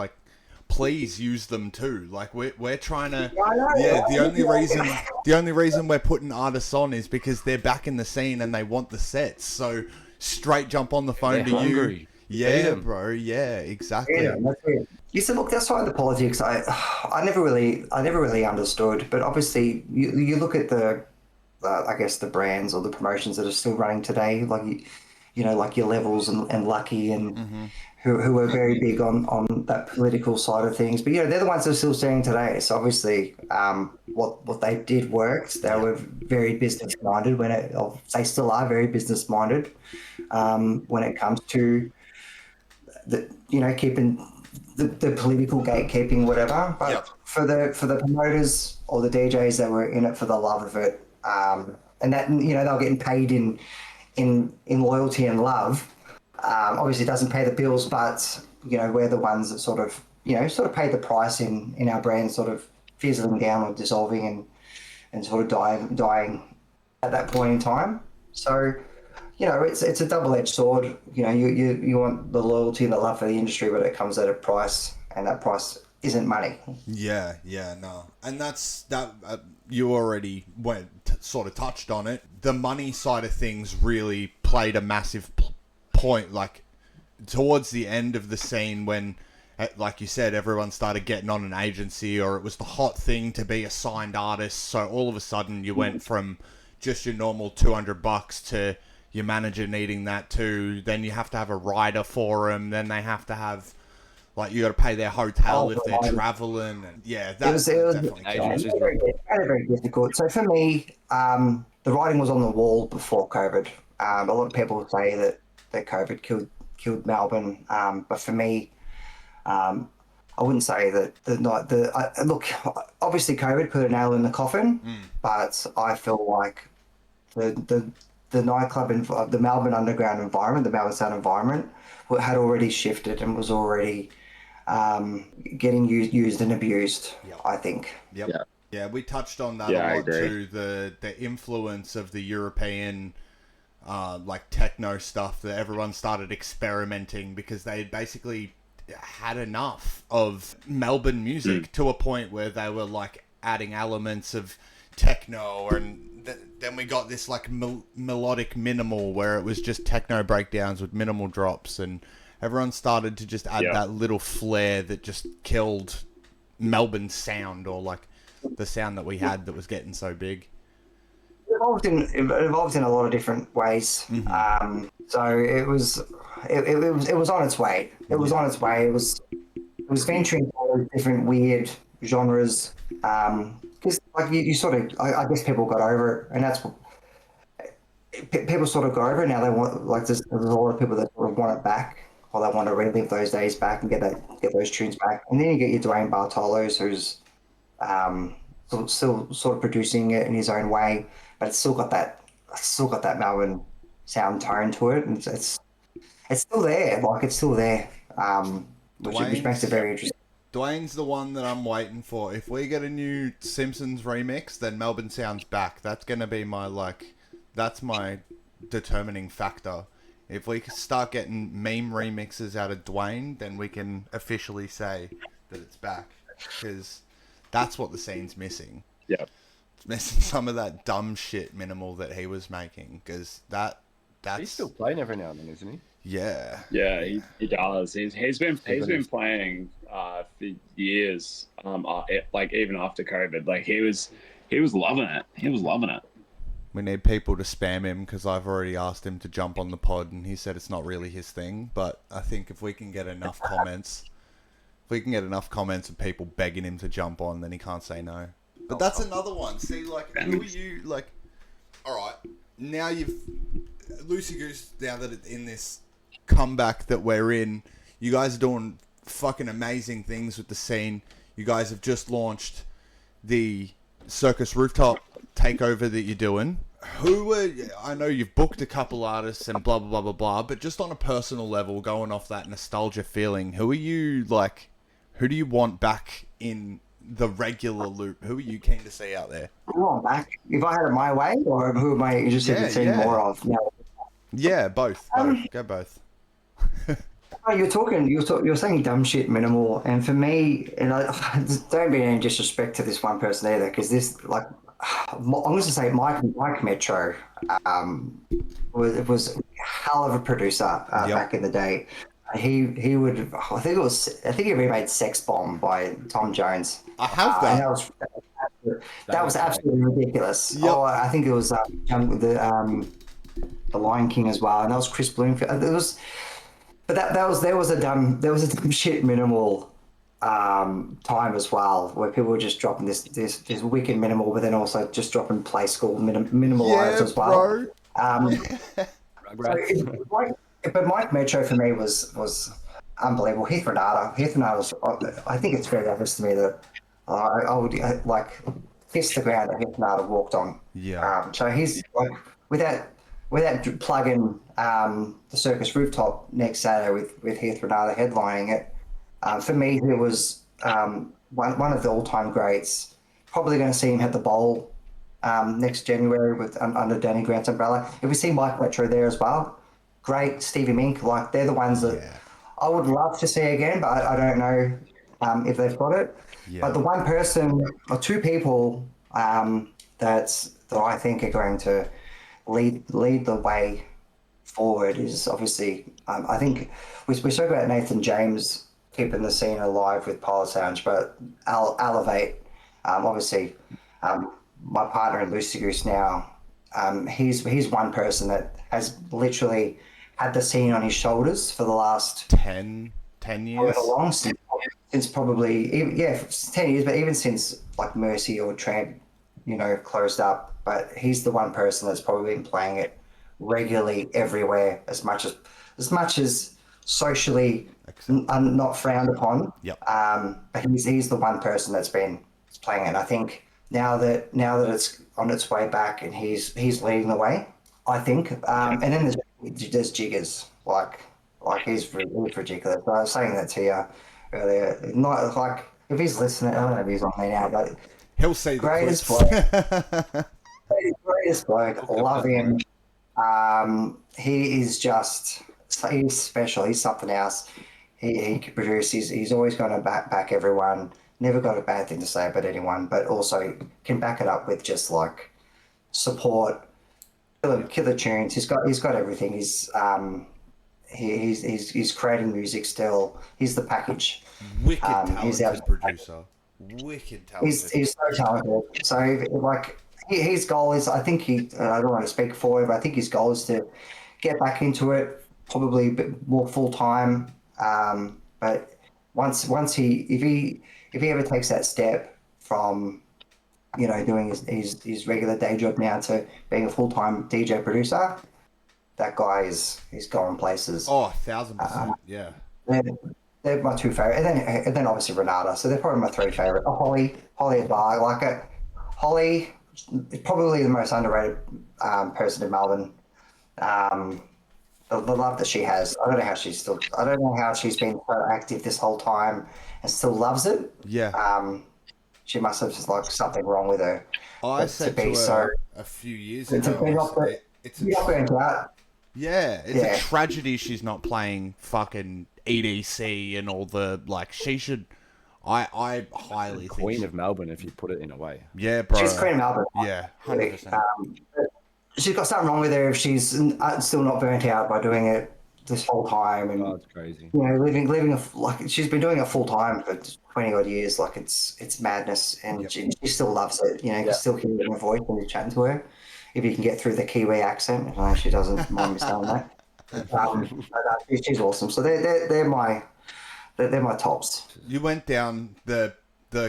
please use them too. We're trying to. The only reason we're putting artists on is because they're back in the scene and they want the sets. So straight jump on the phone to hungry. You. Yeah, bro. Yeah, exactly. Yeah, that's it. Listen, look, that's why the politics. I never really understood. But obviously, you look at I guess the brands or the promotions that are still running today. like your Levels and Lucky and who are very big on that political side of things. But they're the ones that are still staying today. So obviously, what they did worked. They were very business minded they still are very business minded when it comes to keeping the political gatekeeping, whatever. But for the promoters or the DJs that were in it for the love of it, and that they were getting paid in loyalty and love. Obviously, it doesn't pay the bills, but we're the ones that sort of paid the price in our brand sort of fizzling down or dissolving and sort of dying at that point in time. So it's a double-edged sword. You want the loyalty and the love for the industry, but it comes at a price, and that price isn't money. Yeah, no, and that's that. You already sort of touched on it. The money side of things really played a massive point, like towards the end of the scene when, like you said, everyone started getting on an agency, or it was the hot thing to be a signed artist. So all of a sudden, you went from just your normal $200 to your manager needing that too. Then you have to have a rider for them. Then they have to have, like, you got to pay their hotel if they're traveling. And that was definitely very difficult. So for me, the writing was on the wall before COVID. A lot of people say that COVID killed Melbourne, but for me, I wouldn't say that look. Obviously, COVID put a nail in the coffin, but I feel like the nightclub and the Melbourne underground environment, the Melbourne sound environment, had already shifted and was already getting used and abused. I think. Yep. Yeah, we touched on that a lot too. The influence of the European like techno stuff, that everyone started experimenting because they basically had enough of Melbourne music to a point where they were like adding elements of techno, and then we got this like melodic minimal where it was just techno breakdowns with minimal drops, and everyone started to just add that little flair that just killed Melbourne sound, or like the sound that we had that was getting so big. It evolved in a lot of different ways. So it was on its way. It was on its way. It was venturing into different weird genres. Because like you sort of, I guess people got over it, and that's what people sort of got over it. Now they want, like, there's a lot of people that sort of want it back, or they want to relive those days back and get those tunes back. And then you get your Dwayne Bartolos, who's still sort of producing it in his own way, but it's still got that Melbourne sound tone to it, and it's still there. Like, it's still there, which makes it very interesting. Dwayne's the one that I'm waiting for. If we get a new Simpsons remix, then Melbourne sounds back. That's gonna be that's my determining factor. If we start getting meme remixes out of Dwayne, then we can officially say that it's back, because that's what the scene's missing. Yeah. It's missing some of that dumb shit minimal that he was making, because that's... He's still playing every now and then, isn't he? Yeah. Yeah, he does. He's been playing for years. Like even after COVID, like he was loving it. He was loving it. We need people to spam him, because I've already asked him to jump on the pod, and he said it's not really his thing. But I think if we can get enough comments, of people begging him to jump on, then he can't say no. But that's another one. See, like, who are you? Like, all right, now you've Loosey Goose. Now that it's in this comeback that we're in, you guys are doing fucking amazing things with the scene. You guys have just launched the Circus Rooftop takeover that you're doing. I know you've booked a couple artists and blah blah blah blah blah, but just on a personal level, going off that nostalgia feeling, who do you want back in the regular loop? Who are you keen to see out there? Who am I back? If I had it my way, or who am I interested in seeing more of? No. Yeah, both. Go both. You're saying dumb shit minimal, and for me, and I don't be any disrespect to this one person either, because this, like, I'm going to say Mike Metro was a hell of a producer back in the day. He would, I think he remade Sex Bomb by Tom Jones. I have that. That was absolutely ridiculous. Yep. Oh, I think it was The Lion King as well, and that was Chris Bloomfield. There was, but there was a dumb shit minimal time as well, where people were just dropping this wicked minimal, but then also just dropping Play School minimalized as well. So but Mike Metro for me was unbelievable. Heath Renata was, I think it's very obvious to me that I would like kiss the ground that Heath Renata walked on. Yeah. So he's like without plugging the Circus Rooftop next Saturday with Heath Renata headlining it. For me, he was one of the all-time greats. Probably going to see him at the Bowl next January with under Danny Grant's umbrella. If we see Mike Metro there as well, great. Stevie Mink, like they're the ones that I would love to see again, but I don't know if they've got it. Yeah. But the one person or two people that I think are going to lead the way forward is obviously I think we spoke about Nathan James keeping the scene alive with Polar Sounds, but Elevate, obviously, my partner in Loosey Goose now, he's one person that has literally had the scene on his shoulders for the last 10 years. Long since probably 10 years, but even since like Mercy or Tramp, closed up. But he's the one person that's probably been playing it regularly everywhere, as much as socially not frowned upon. Yep. But he's the one person that's been playing it. And I think now that it's on its way back and he's leading the way, I think. And then there's Jiggers, like he's ridiculous. I was saying that to you earlier. Not like if he's listening, I don't know if he's on there now, but He'll see the greatest clips. greatest bloke. Love him. He is he's special. He's something else. He can produce. He's always going to back everyone. Never got a bad thing to say about anyone, but also can back it up with just like support, killer tunes. He's got everything. He's creating music still. He's the package. Wicked talented producer. Wicked talented. He's so talented. So like his goal is, I think I don't want to speak for him, but I think his goal is to get back into it, probably a bit more full time. But once if he ever takes that step from doing his regular day job now to being a full time DJ producer, that guy he's going places. Oh, 1,000%. Yeah. They're my two favorite, and then obviously Renata. So they're probably my three favorite. Oh, Holly as well. I like it. Holly is probably the most underrated person in Melbourne. The love that she has. I don't know how she's been so active this whole time and still loves it. Yeah. She must have just like something wrong with her. I said to her a few years ago. It's a tragedy she's not playing fucking EDC and all the she should. I highly think Queen of Melbourne, if you put it in a way. Yeah, bro. She's Queen of Melbourne. Yeah, 100%. She's got something wrong with her if she's still not burnt out by doing it this whole time. And it's crazy. Living she's been doing it full time for 20 odd years. Like it's madness, and she still loves it. You can still hear it in her voice when you're chatting to her. If you can get through the Kiwi accent, I know she doesn't mind me saying that. She's awesome. So they're my tops. You went down the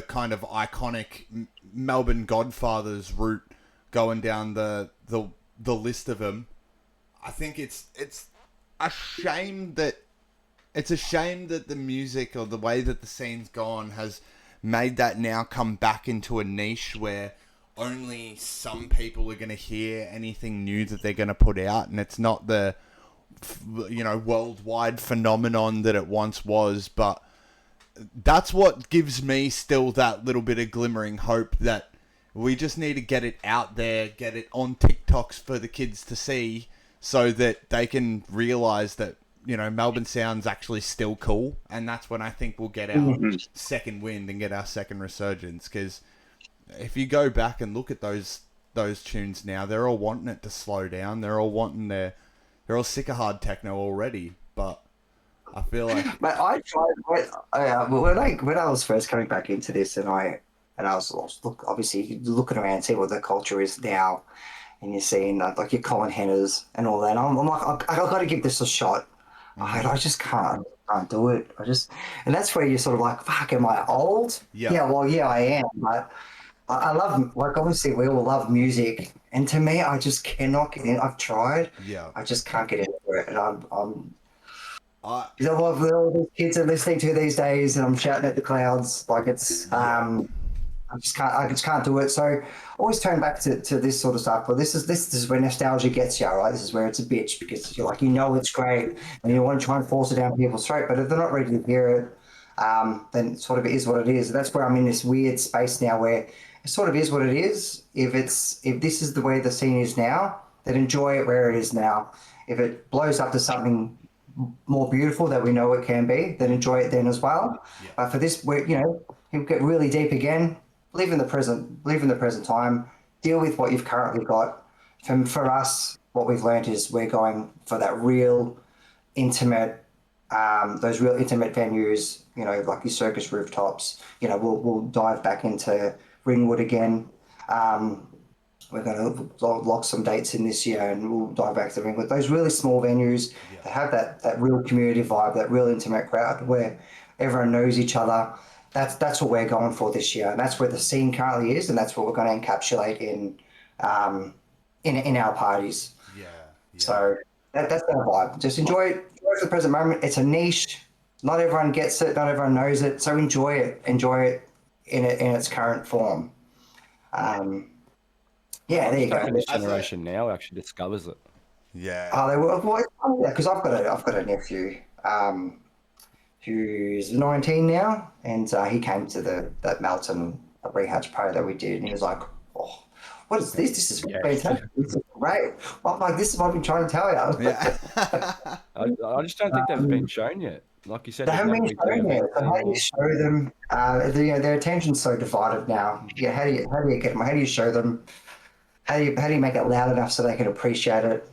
kind of iconic Melbourne Godfathers route, going down the list of them. I think it's a shame that the music or the way that the scene's gone has made that now come back into a niche where only some people are going to hear anything new that they're going to put out, and it's not the worldwide phenomenon that it once was. But that's what gives me still that little bit of glimmering hope that we just need to get it out there, get it on TikToks for the kids to see, so that they can realize that Melbourne sound's actually still cool. And that's when I think we'll get our second wind and get our second resurgence. Because if you go back and look at those tunes now, they're all wanting it to slow down. They're all sick of hard techno already. But I feel like, but I tried when I was first coming back into this, and I was obviously looking around, see what the culture is now and you're seeing like your Colin Henners and all that. And I'm like, I've got to give this a shot. I just can't do it. And that's where you're sort of like, fuck, am I old? Yeah. Yeah, well, yeah, I am. But I love, like, obviously we all love music. And to me, I just cannot get in. I've tried. Yeah. I just can't get into it. And I you know what all these kids are listening to these days, and I'm shouting at the clouds. Like I just can't do it. So I always turn back to this sort of stuff. But this is where nostalgia gets you, right? This is where it's a bitch, because you're like, it's great, and you want to try and force it down people's throat. But if they're not ready to hear it, then sort of it is what it is. And that's where I'm in this weird space now, where it sort of is what it is. If this is the way the scene is now, then enjoy it where it is now. If it blows up to something more beautiful that we know it can be, then enjoy it then as well. Yeah. But for this, where you get really deep again. Live in the present time. Deal with what you've currently got. For us, what we've learned is we're going for that real intimate, those real intimate venues. Like your circus rooftops. We'll dive back into Ringwood again. We're going to lock some dates in this year, and we'll dive back to Ringwood. Those really small venues that have that real community vibe, that real intimate crowd where everyone knows each other. That's what we're going for this year, and that's where the scene currently is, and that's what we're going to encapsulate in our parties. yeah. So that's our vibe. Just enjoy it for the present moment. It's a niche. Not everyone gets it. Not everyone knows it. So enjoy it. Enjoy it in its current form. Yeah, there you go. This generation now actually discovers it. Yeah. Oh, they were. Well, yeah, because I've got a nephew. Who's 19 now, and he came to that Melton rehatch party that we did, and he was like, "Oh, what is this? This is fantastic. This is great. I'm like, this is what I've been trying to tell you." Yeah. I just don't think they've been shown yet. Like you said, They haven't been shown yet. So how do you show them? Their attention's so divided now. Yeah, how do you get them? How do you show them? How do you make it loud enough so they can appreciate it?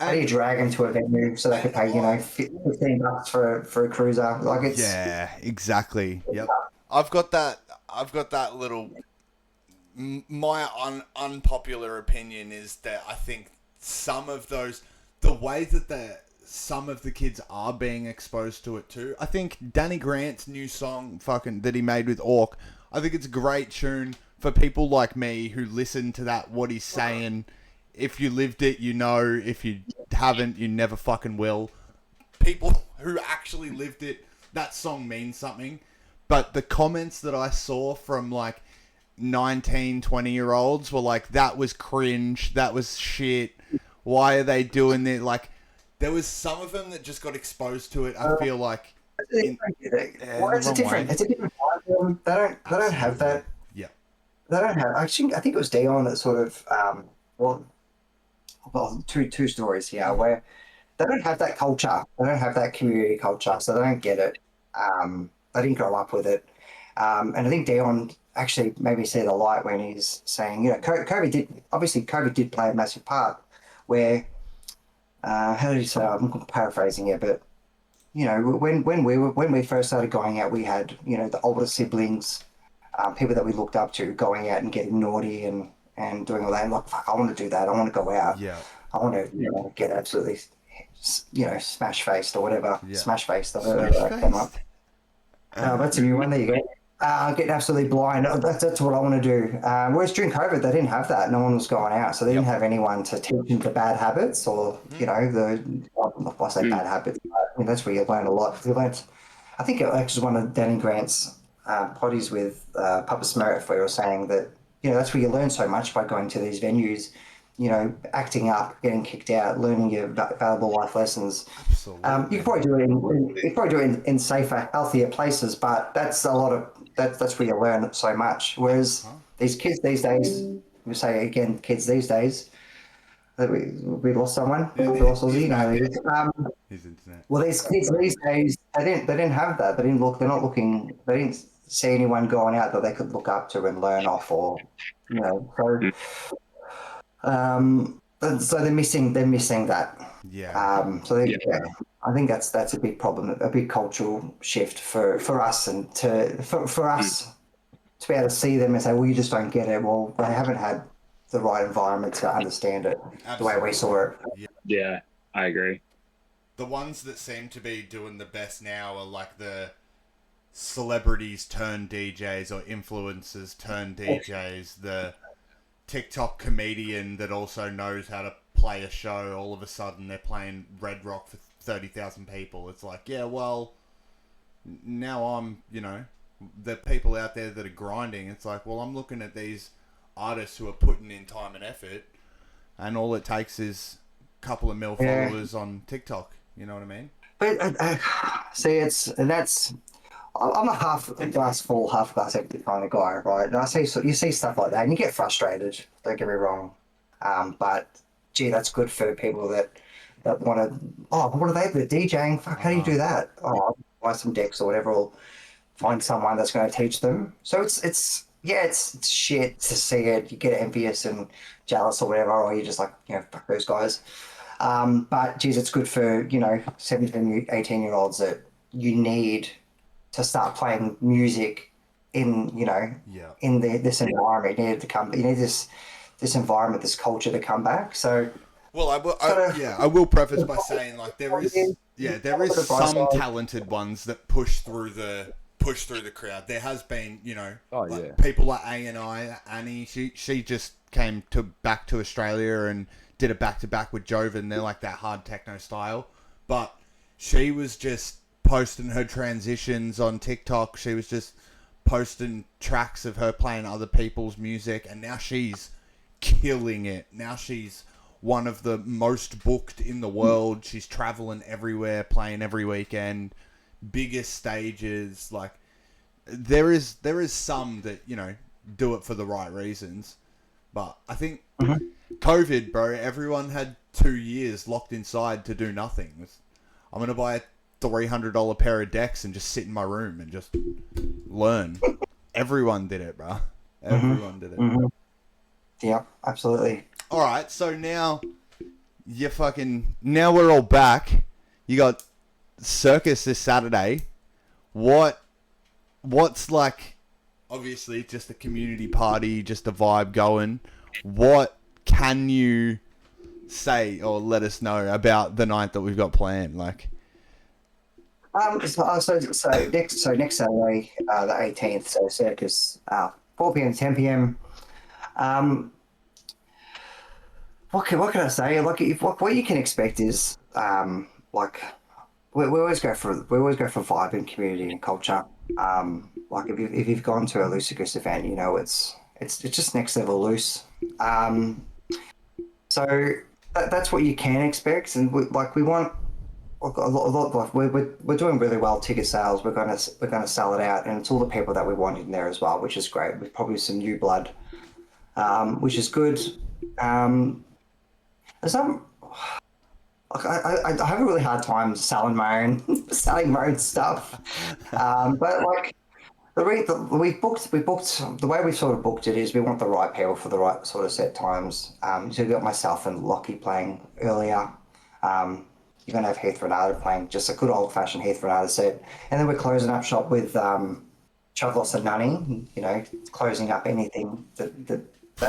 How do you drag them to a venue so they can pay, $15 for a cruiser? Like it's exactly. Yep. I've got that little. My unpopular opinion is that I think some of those, the way that some of the kids are being exposed to it too. I think Danny Grant's new song, that he made with Orc. I think it's a great tune for people like me who listen to that. What he's saying. If you lived it, you know. If you haven't, you never fucking will. People who actually lived it, that song means something. But the comments that I saw from 19, 20-year-olds were like, that was cringe, that was shit. Why are they doing it? There was some of them that just got exposed to it. I feel like it's a different vibe. They don't have that. Yeah. They don't have. I think it was Dion that sort of well, two stories here where they don't have that culture. They don't have that community culture, so they don't get it. They didn't grow up with it. And I think Dion actually made me see the light when he's saying, COVID did play a massive part where, how did he say, I'm paraphrasing here, but, when we first started going out, we had, the older siblings, people that we looked up to going out and getting naughty and doing all that. And fuck, I want to do that. I want to go out. Yeah. I want to get absolutely, smash faced or whatever. Yeah. Smash faced. That came up. That's a new one. There you go. Getting absolutely blind. That's what I want to do. Whereas during COVID, they didn't have that. No one was going out, so they didn't have anyone to teach them the bad habits or I say bad habits. That's where you learn a lot. I think it actually was one of Danny Grant's potties with Papa Smurf, where he was saying that. That's where you learn so much by going to these venues, acting up, getting kicked out, learning your valuable life lessons. Absolutely. You can probably do it in safer, healthier places, but that's that's where you learn so much. Whereas these kids these days, we say again, kids these days, we lost someone. We lost Ozzy. His internet. Well, these kids these days, they didn't have that. They didn't look. They're not looking. They didn't see anyone going out that they could look up to and learn off, or so they're missing that. Yeah. I think that's a big problem, a big cultural shift for us, and for us to be able to see them and say, well, you just don't get it. Well, they haven't had the right environment to understand it the way we saw it. Yeah, I agree. The ones that seem to be doing the best now are like the celebrities turn DJs or influencers turn DJs, the TikTok comedian that also knows how to play a show. All of a sudden they're playing Red Rock for 30,000 people. It's like, yeah, well, now I'm, the people out there that are grinding. It's like, well, I'm looking at these artists who are putting in time and effort, and all it takes is a couple of mil followers on TikTok. You know what I mean? But see, I'm a half glass full, half glass empty kind of guy, right? And you see stuff like that, and you get frustrated. Don't get me wrong, but gee, that's good for people that want to. Oh, what are they? They're DJing. Fuck, how do you do that? Oh, I'll buy some decks or whatever. Or find someone that's going to teach them. So it's shit to see it. You get envious and jealous or whatever, or you're just like, fuck those guys. But geez, it's good for 17, 18-year-olds that you need to start playing music in this environment. You need this environment, this culture to come back. So well, I will preface by saying like there is some talented ones that push through the crowd. There has been people like Annie. She just came back to Australia and did a back-to-back with Joven. They're like that hard techno style, but she was just posting her transitions on TikTok. She was just posting tracks of her playing other people's music, and now she's killing it. Now she's one of the most booked in the world. She's traveling everywhere, playing every weekend, biggest stages. Like there is some that do it for the right reasons, but I think COVID, bro, everyone had 2 years locked inside to do nothing. I'm gonna buy a $300 pair of decks and just sit in my room and just learn. Everyone did it, bro. Everyone did it. Mm-hmm. Yeah, absolutely. All right, so now now we're all back. You got Circus this Saturday. What's like? Obviously, just a community party, just a vibe going. What can you say or let us know about the night that we've got planned? Like, so next Saturday, the 18th. So Circus, 4 p.m. 10 p.m. What can I say? Like, what you can expect is like we always go for vibe and community and culture. Like if you've gone to a Loosey Goose event, it's just next level loose. So that's what you can expect, and we want a lot. Like we're doing really well ticket sales. We're gonna sell it out, and it's all the people that we want in there as well, which is great. With probably some new blood, which is good. There's some. Like I have a really hard time selling my own stuff, but like the way we sort of booked it is we want the right people for the right sort of set times. So we got myself and Lockie playing earlier. You're gonna have Heath Renata playing just a good old fashioned Heath Renata set, and then we're closing up shop with Chavlos and Nunny. Closing up anything that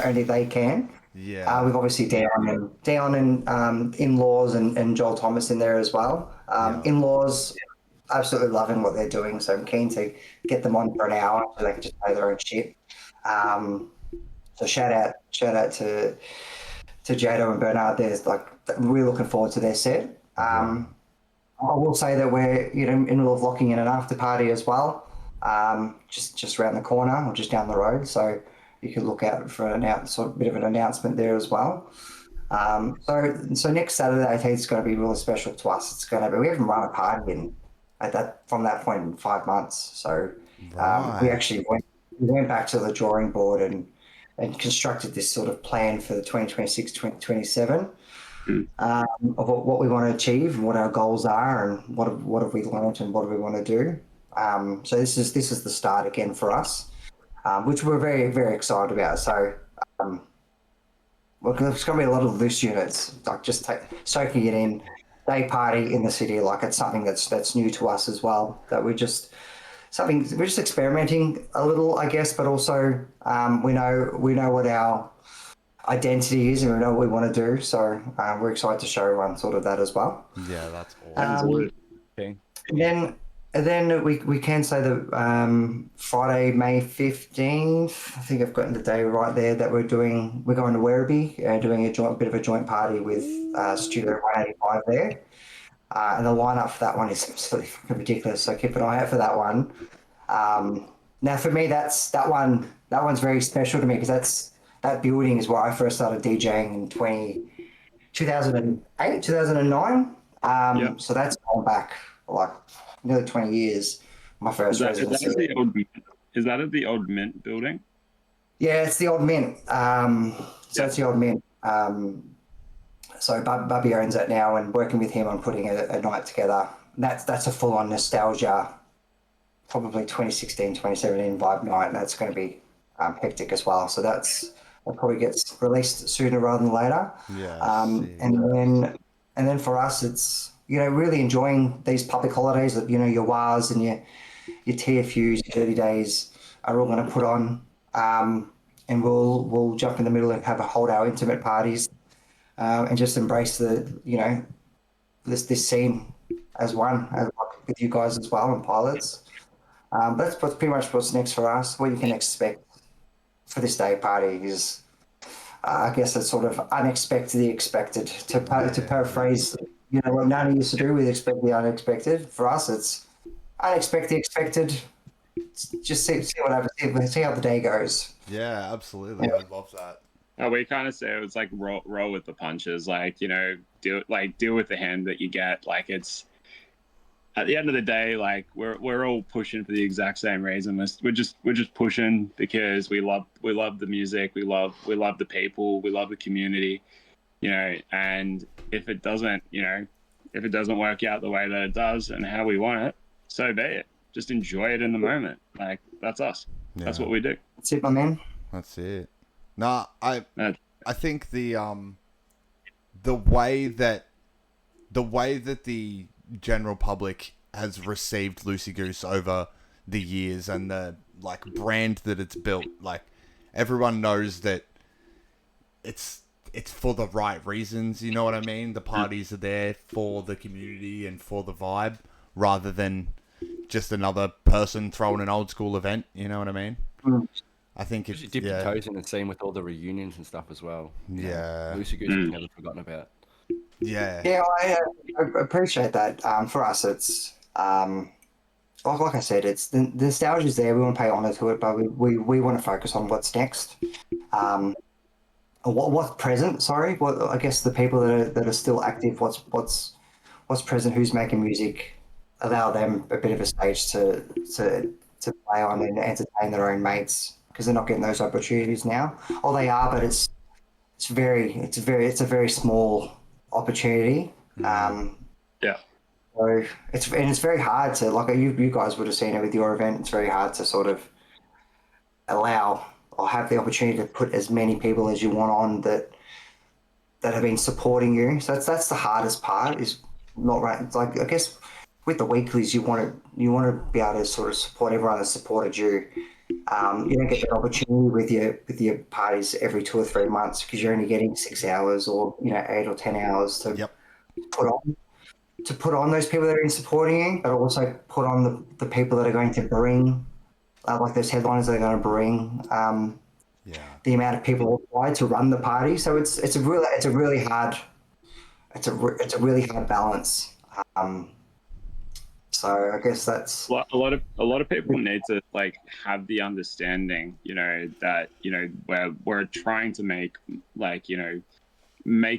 only they can. Yeah. We've obviously Dion and in-laws and Joel Thomas in there as well. In-laws absolutely loving what they're doing, so I'm keen to get them on for an hour so they can just play their own shit. So shout out to Jado and Bernard. There's like really looking forward to their set. I will say that we're in the middle of locking in an after party as well, just around the corner or just down the road. So you can look out for a bit of an announcement there as well. So next Saturday, I think it's going to be really special to us. It's going to be, we haven't run a party from that point in 5 months. So we actually went back to the drawing board and constructed this sort of plan for the 2026-2027 of what we want to achieve and what our goals are and what have we learned and what do we want to do. So this is the start again for us. Which we're very, very excited about. So, there's going to be a lot of loose units, like just soaking it in, day party in the city. Like it's something that's new to us as well. That we're just experimenting a little, I guess, but also we know what our identity is, and we know what we want to do. So we're excited to show everyone sort of that as well. Yeah, that's awesome. Okay. And then we can say that Friday, May 15th, I think I've gotten the day right there, that we're going to Werribee, doing a bit of a joint party with Studio 185 there. And the lineup for that one is absolutely fucking ridiculous. So keep an eye out for that one. Now for me, that one's very special to me, because that building is where I first started DJing in 2008, 2009. Yep. So that's gone back like nearly 20 years. My first residency. Is that at the old Mint building? Yeah, it's the old Mint. It's the old Mint. So Bubby owns it now, and working with him on putting a night together. That's a full-on nostalgia, probably 2016, 2017 vibe night, and that's going to be hectic as well. So that probably gets released sooner rather than later. Yeah. And then for us, it's really enjoying these public holidays that your WARs and your TFUs, your 30 days are all going to put on, and we'll jump in the middle and hold our intimate parties, and just embrace this scene as one, with you guys as well, and pilots. That's pretty much what's next for us. What you can expect for this day party is, I guess, it's sort of unexpectedly expected. To paraphrase, what Nani used to do with expect the unexpected. For us, it's unexpected, expected. Just see what happens. See how the day goes. Yeah, absolutely. I love that. We kind of say it was like roll with the punches. Like, deal with the hand that you get. Like, it's at the end of the day, like we're all pushing for the exact same reason. We're just pushing because we love the music, we love the people, we love the community, and if it doesn't work out the way that it does and how we want it, so be it. Just enjoy it in the moment. Like, that's us. Yeah. That's what we do. That's it, my man. That's it. No, I think the way that the general public has received Loosey Goose over the years, and the brand that it's built, everyone knows that it's for the right reasons, you know what I mean? The parties are there for the community and for the vibe, rather than just another person throwing an old school event, you know what I mean? I think it's dip your toes in the scene with all the reunions and stuff as well. Yeah. Loosey Goose is never forgotten about. Yeah, I appreciate that. For us, it's like I said, it's the nostalgia's there. We want to pay honour to it, but we want to focus on what's next. What's present? Sorry, I guess the people that are still active. What's present? Who's making music? Allow them a bit of a stage to play on and entertain their own mates, because they're not getting those opportunities now. Or they are, but it's a very small opportunity. Yeah. So it's very hard to, like you guys would have seen it with your event. It's very hard to sort of allow or have the opportunity to put as many people as you want on that have been supporting you. So that's the hardest part. Is not right. It's like, I guess with the weeklies, you want to be able to sort of support everyone that supported you. You don't get that opportunity with your parties every 2 or 3 months, because you're only getting 6 hours or 8 or 10 hours to put on those people that are in supporting you, but also put on the people that are going to bring, like those headliners that are going to bring the amount of people required to run the party. So it's a really hard balance. So I guess that's a lot of people need to have the understanding, that we're trying to make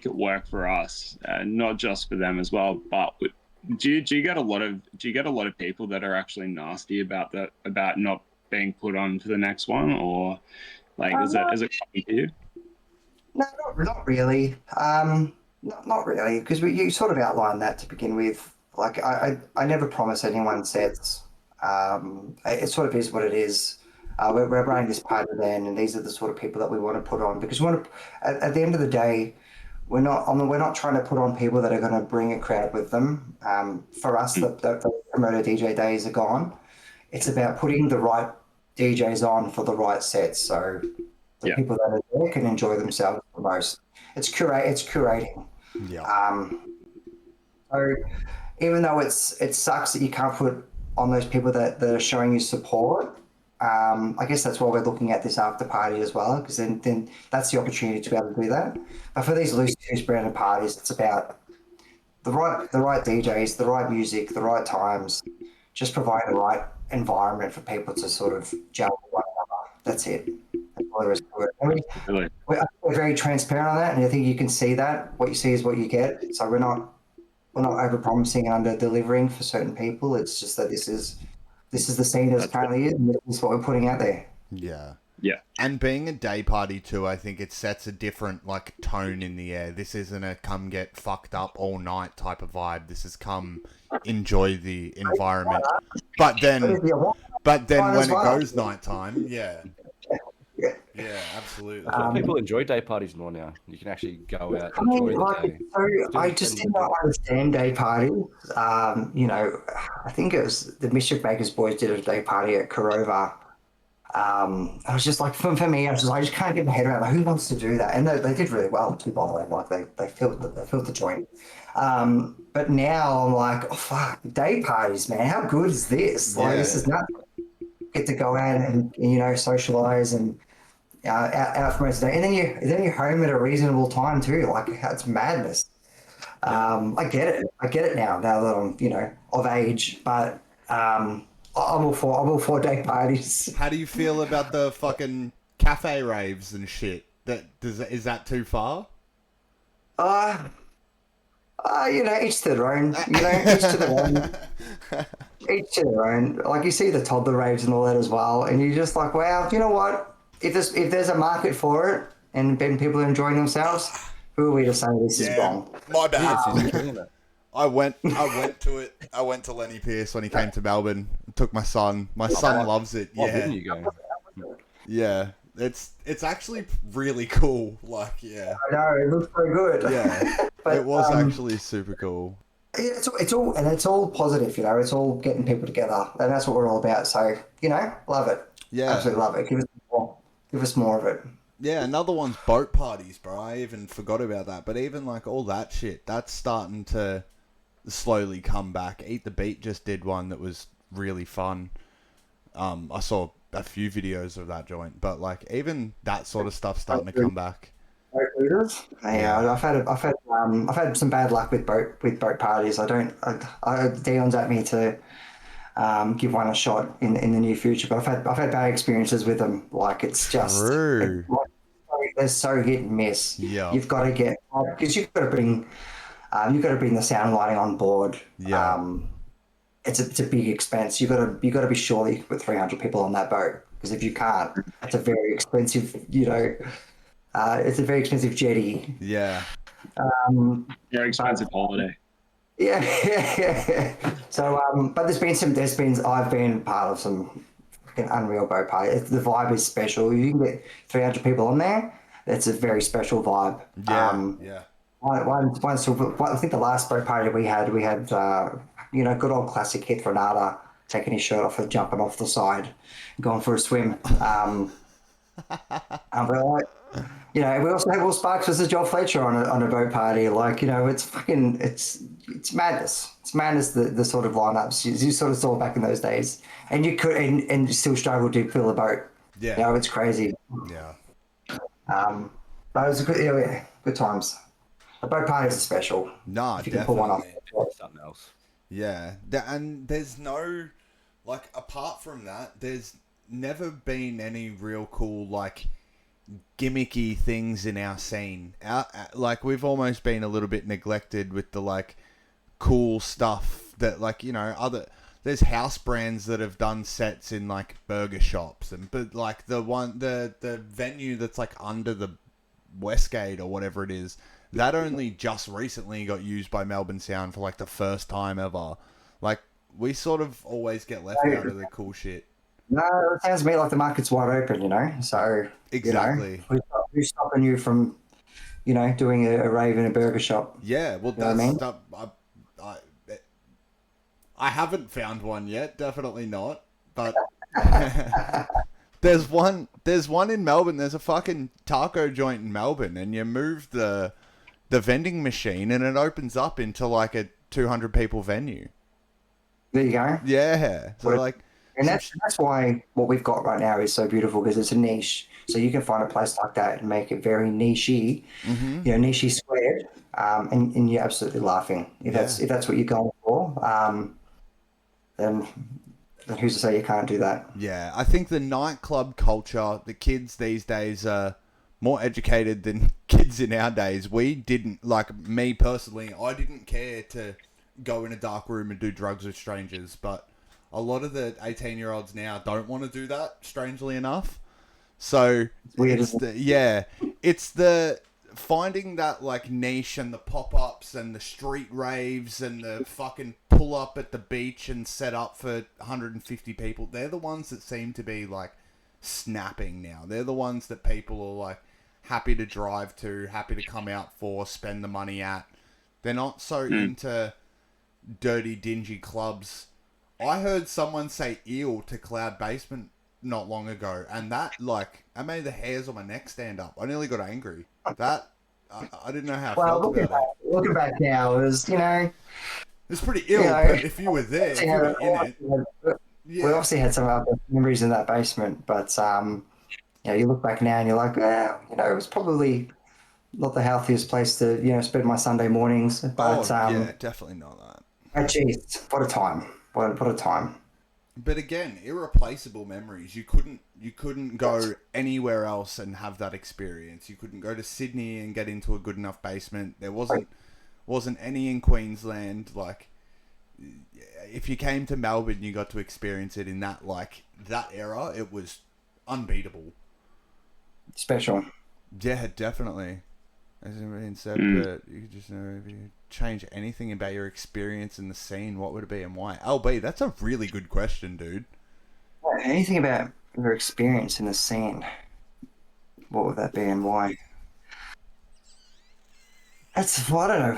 it work for us, not just for them as well. But do you get a lot of people that are actually nasty about not being put on for the next one, or is it coming to you? No, not really. Not really, because you sort of outlined that to begin with. I never promise anyone sets. It sort of is what it is. We're running this party then, and these are the sort of people that we want to put on, because we want to. At the end of the day, we're not trying to put on people that are going to bring a crowd with them. For us, the promoter DJ days are gone. It's about putting the right DJs on for the right sets. So the people that are there can enjoy themselves the most. It's curating. Yeah. So even though it sucks that you can't put on those people that are showing you support, I guess that's why we're looking at this after party as well, because then that's the opportunity to be able to do that. But for these Loosey Goose branded parties, it's about the right DJs, the right music, the right times, just provide the right environment for people to sort of gel with one another. That's it. That's all there is to it. And Really. we're very transparent on that, and I think you can see that. What you see is what you get. So we're not over promising and under delivering for certain people. It's just that this is the scene as it currently is, and this is what we're putting out there. Yeah. Yeah. And being a day party too, I think it sets a different like tone in the air. This isn't a come get fucked up all night type of vibe. This is come enjoy the environment. But then when it goes nighttime, yeah. Yeah, absolutely. People enjoy day parties more now. You can actually go out and enjoy the day. So I just did not understand day parties. You know, I think it was the Mischief Makers boys did a day party at Corova. I was just like, for me, I just can't get my head around like, who wants to do that? And they did really well too, by the way. Like they filled the joint. But now I'm like, oh fuck, day parties, man. How good is this? Like this is nuts. Get to go out and you know socialize and out for most of the day, and then you're home at a reasonable time too. Like it's madness. I get it now that I'm you know of age, but I'm all for day parties. How do you feel about the fucking cafe raves and shit? Is that too far? You know, each to their own. You know, each to their own. Each to their own. Like you see the toddler raves and all that as well, and you're just like, wow, you know what? If there's a market for it and people are enjoying themselves, who are we to say this is wrong? My bad. I went to it. I went to Lenny Pierce when he came to Melbourne. Took my son. My son loves it. Why Yeah. wouldn't you go? Yeah. It's actually really cool. Like, yeah. I know, it looks so good. Yeah. But, it was actually super cool. It's all positive, you know. It's all getting people together, and that's what we're all about. So, you know, love it. Yeah. Absolutely love it. Give us more of it. Yeah, another one's boat parties, bro. I even forgot about that. But even like all that shit, that's starting to slowly come back. Eat the Beat just did one that was really fun. I saw a few videos of that joint, but like even that sort of stuff starting to come back. Boat leaders. Yeah, I've had some bad luck with boat parties. Dion's at me to give one a shot in the near future, but I've had bad experiences with them. Like it's just they're so hit and miss. Yeah, you've got to get because you've got to bring the sound lighting on board. Yeah, it's a big expense. You got to be sure that you can put 300 people on that boat, because if you can't, it's a very expensive. You know, it's a very expensive jetty. Yeah. Very expensive holiday. Yeah. So, but I've been part of some fucking unreal boat parties. The vibe is special. You can get 300 people on there. It's a very special vibe. Yeah. I think the last boat party we had, you know, good old classic Heath Renata taking his shirt off and jumping off the side, going for a swim. You know, we also had Will Sparks versus Joel Fletcher on a boat party. Like, you know, it's madness. It's madness, the sort of lineups you sort of saw back in those days. And you could and still struggle to fill a boat. Yeah. You know, it's crazy. Yeah. But it was good times. The boat parties are special. Nah, if you can pull one off. Something else. Yeah. And there's no, like, apart from that, there's never been any real cool, like, gimmicky things in our scene. Like, we've almost been a little bit neglected with the, like, cool stuff that, like, you know, there's house brands that have done sets in, like, burger shops, but like the venue that's like under the Westgate or whatever it is, that only just recently got used by Melbourne Sound for like the first time ever. Like, we sort of always get left out of the cool shit. No, it sounds to me like the market's wide open, you know. So exactly, you know, who's stopping you from, you know, doing a rave in a burger shop? Yeah, well, you know that's I haven't found one yet. Definitely not. But There's one in Melbourne. There's a fucking taco joint in Melbourne, and you move the vending machine, and it opens up into like a 200 people venue. There you go. Yeah. So like, and that's why what we've got right now is so beautiful, because it's a niche. So you can find a place like that and make it very nichey, nichey squared, and you're absolutely laughing if that's what you're going for. Then who's to say you can't do that? Yeah, I think the nightclub culture, the kids these days are more educated than kids in our days. We didn't, like me personally, I didn't care to go in a dark room and do drugs with strangers, but a lot of the 18-year-olds now don't want to do that, strangely enough. So it's the finding that like niche and the pop-ups and the street raves and the fucking pull up at the beach and set up for 150 people. They're the ones that seem to be like snapping now. They're the ones that people are like happy to drive to, happy to come out for, spend the money at. They're not so into dirty, dingy clubs. I heard someone say eel to Cloud Basement not long ago, and that made the hairs on my neck stand up. I nearly got angry. That I didn't know how I felt about it. Looking back now, is it's pretty ill, but if you were there, if you were in it, we obviously had some other memories in that basement. But you look back now and you're like, it was probably not the healthiest place to spend my Sunday mornings. But definitely not that. Oh, geez, what a time! What a time! But again, irreplaceable memories. You couldn't go anywhere else and have that experience. You couldn't go to Sydney and get into a good enough basement. There wasn't any in Queensland. Like, if you came to Melbourne, you got to experience it in that era. It was unbeatable. Special. Yeah, definitely. As been said, but you could just know if you change anything about your experience in the scene, what would it be and why? LB, that's a really good question, dude. Anything about your experience in the scene, what would that be and why? I don't know.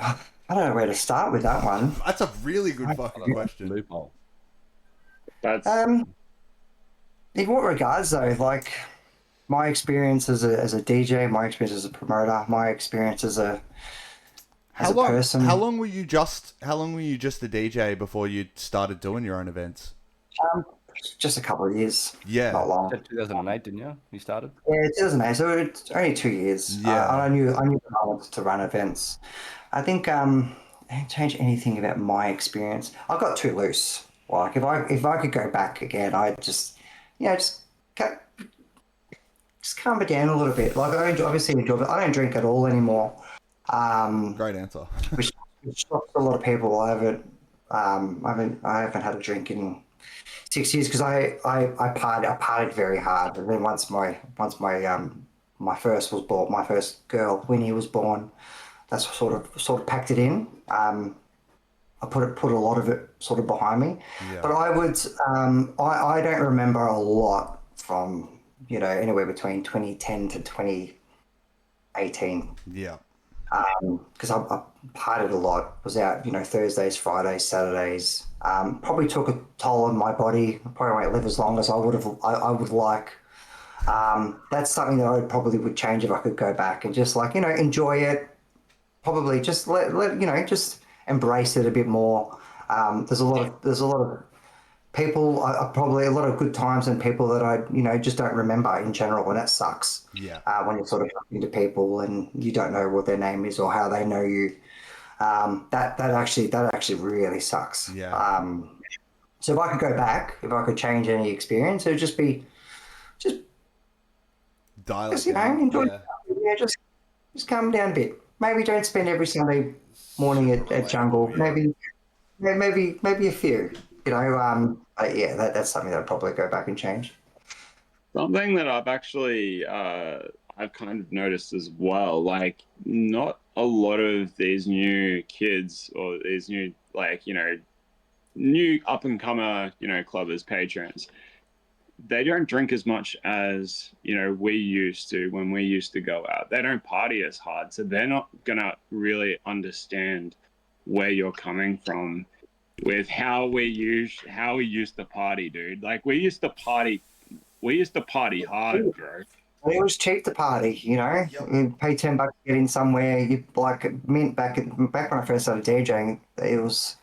I don't know where to start with that one. That's a really good fucking question. Loophole. That's In what regards though? Like my experience as a DJ, my experience as a promoter, my experience as a person. How long were you just a DJ before you started doing your own events? Just a couple of years. Yeah. Not long. 2008, didn't you? You started? Yeah, 2008. So it's only 2 years. Yeah. I knew I wanted to run events. I think I didn't change anything about my experience. I got too loose. Like if I could go back again, I'd just calm it down a little bit. Like I obviously enjoy it. I don't drink at all anymore. Great answer. which shocks a lot of people. I haven't had a drink in 6 years because I partied very hard, and then once my first was born, my first girl Winnie was born, that's sort of packed it in. I put a lot of it sort of behind me, but I would I don't remember a lot from anywhere between 2010 to 2018. Yeah. Because I partied a lot, was out, Thursdays, Fridays, Saturdays. Probably took a toll on my body. Probably won't live as long as I would like. That's something that I probably would change if I could go back and just enjoy it. Probably just let just embrace it a bit more. There's a lot of people, probably a lot of good times and people that I just don't remember in general, and that sucks. Yeah. When you're sort of talking to people and you don't know what their name is or how they know you, that actually really sucks. Yeah. So if I could go back, if I could change any experience, it would just be dial just it down. enjoy. Yeah, just calm down a bit. Maybe don't spend every Sunday morning at Jungle. Maybe a few. That's something that I'd probably go back and change. something that I've actually I've kind of noticed as well. Like, not a lot of these new kids or these new new up and comer clubbers, patrons, they don't drink as much as we used to when we used to go out. They don't party as hard, so they're not gonna really understand where you're coming from with how we used to party, dude. Like, we used to party we used to party hard, bro. It was cheap to party, you know. Yep. You pay $10 to get in somewhere. You like mint back when I first started DJing. It was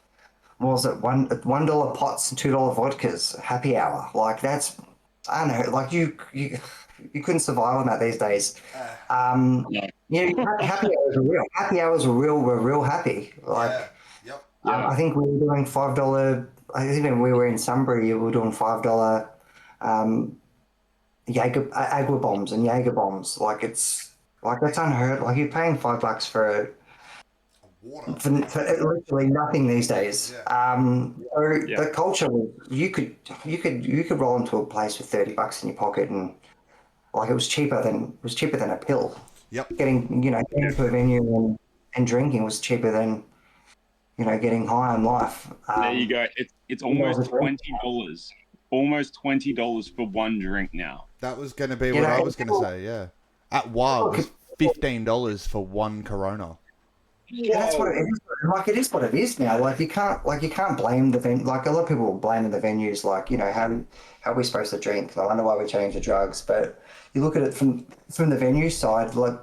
what was it $1 pots and $2 vodkas happy hour. Like that's I don't know. Like you couldn't survive on that these days. Yeah. Happy hours were real. Happy hours were real. We're real happy. Like Yep. I think we were doing $5. I think when we were in Sunbury, we were doing $5. Agua bombs and Jaeger bombs. Like that's unheard. Like you're paying $5 for Water. for literally nothing these days. So Yeah. the culture was you could roll into a place with $30 in your pocket and like it was cheaper than a pill. Yep. Getting getting to a venue and drinking was cheaper than getting high on life. There you go. It's almost $20. Almost $20 for one drink now. That was going to be what I was going to say. Yeah. At Wild, it was $15 for one Corona. Yeah, that's what it is. Like it is what it is now. Like you can't blame the venue. Like a lot of people will blame the venues. Like how are we supposed to drink? I wonder why we changed the drugs. But you look at it from the venue side. Like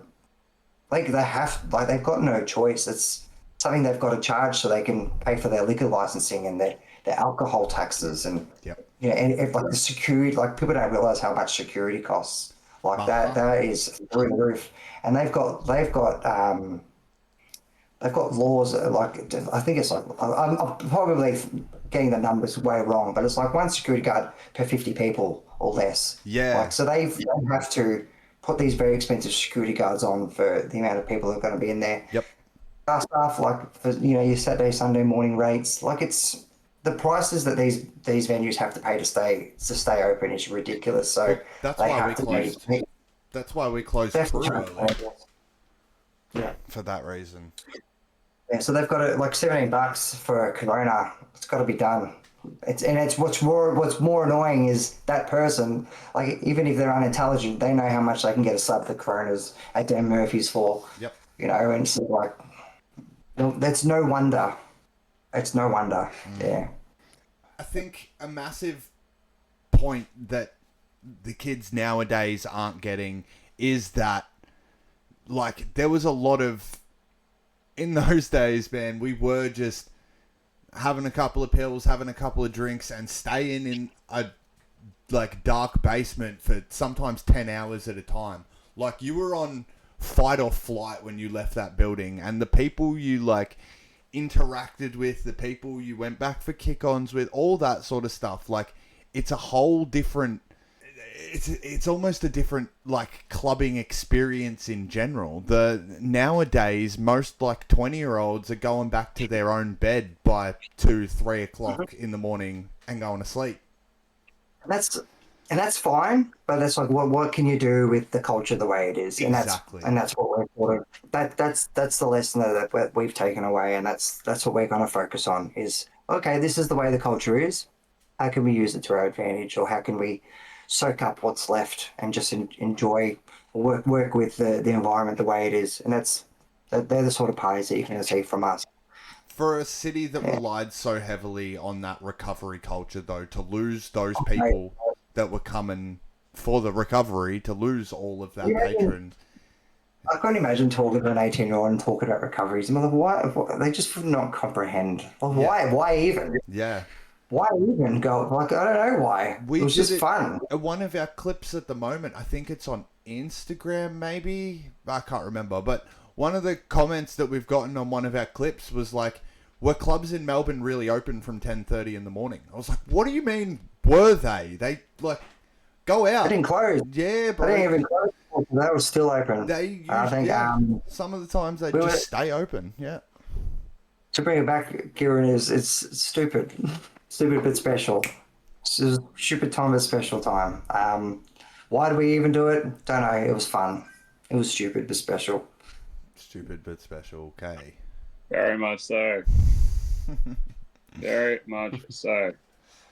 they've got no choice. It's something they've got to charge so they can pay for their liquor licensing and their alcohol taxes and and if, like the security. Like people don't realize how much security costs. Like that is through the roof. And they've got laws like I think it's like I'm probably getting the numbers way wrong, but it's like one security guard per 50 people or less. Yeah. Like so they have to put these very expensive security guards on for the amount of people that are going to be in there. Yep. Stuff like for, your Saturday, Sunday morning rates. Like it's the prices that these venues have to pay to stay open is ridiculous. So that's they why have we to closed. That's why we closed Crew early. Yeah. For that reason. Yeah, so they've got it like $17 for a Corona. It's got to be done. It's what's more annoying is that person. Like even if they're unintelligent, they know how much they can get a sub for Coronas at Dan Murphy's for. Yep. And so like, that's no wonder. It's no wonder. Yeah. I think a massive point that the kids nowadays aren't getting is that, like, there was a lot of in those days, man, we were just having a couple of pills, having a couple of drinks, and staying in a dark basement for sometimes 10 hours at a time. Like you were on fight or flight when you left that building, and the people you interacted with, the people you went back for kick-ons with, all that sort of stuff. Like it's a whole different. It's almost a different clubbing experience in general. Nowadays most 20-year-olds are going back to their own bed by 2-3 o'clock in the morning and going to sleep. That's fine, but that's like what can you do with the culture the way it is? Exactly. And that's what we're sort of that's the lesson that we've taken away, and that's what we're going to focus on is okay, this is the way the culture is. How can we use it to our advantage, or how can we soak up what's left and just enjoy work with the environment the way it is? And they're the sort of parties that you're going to see from us. For a city that relied so heavily on that recovery culture, though, to lose those people that were coming for the recovery, to lose all of that patrons. I can't imagine talking to an 18-year-old and talking about recoveries. I'm like, why? They just would not comprehend. Like, why even? Yeah. Why even go? Like, I don't know why. It was just fun. One of our clips at the moment, I think it's on Instagram, maybe. I can't remember. But one of the comments that we've gotten on one of our clips was like, were clubs in Melbourne really open from 10:30 in the morning? I was like, what do you mean, were they? They, go out. They didn't close. Yeah, bro. They didn't even close. They were still open. They usually, I think, some of the times they just stay open, yeah. To bring it back, Kieran, it's stupid. Stupid but special. It's a stupid time but special time. Why did we even do it? Don't know. It was fun. It was stupid but special. Stupid but special, okay. Very much so. Very much so.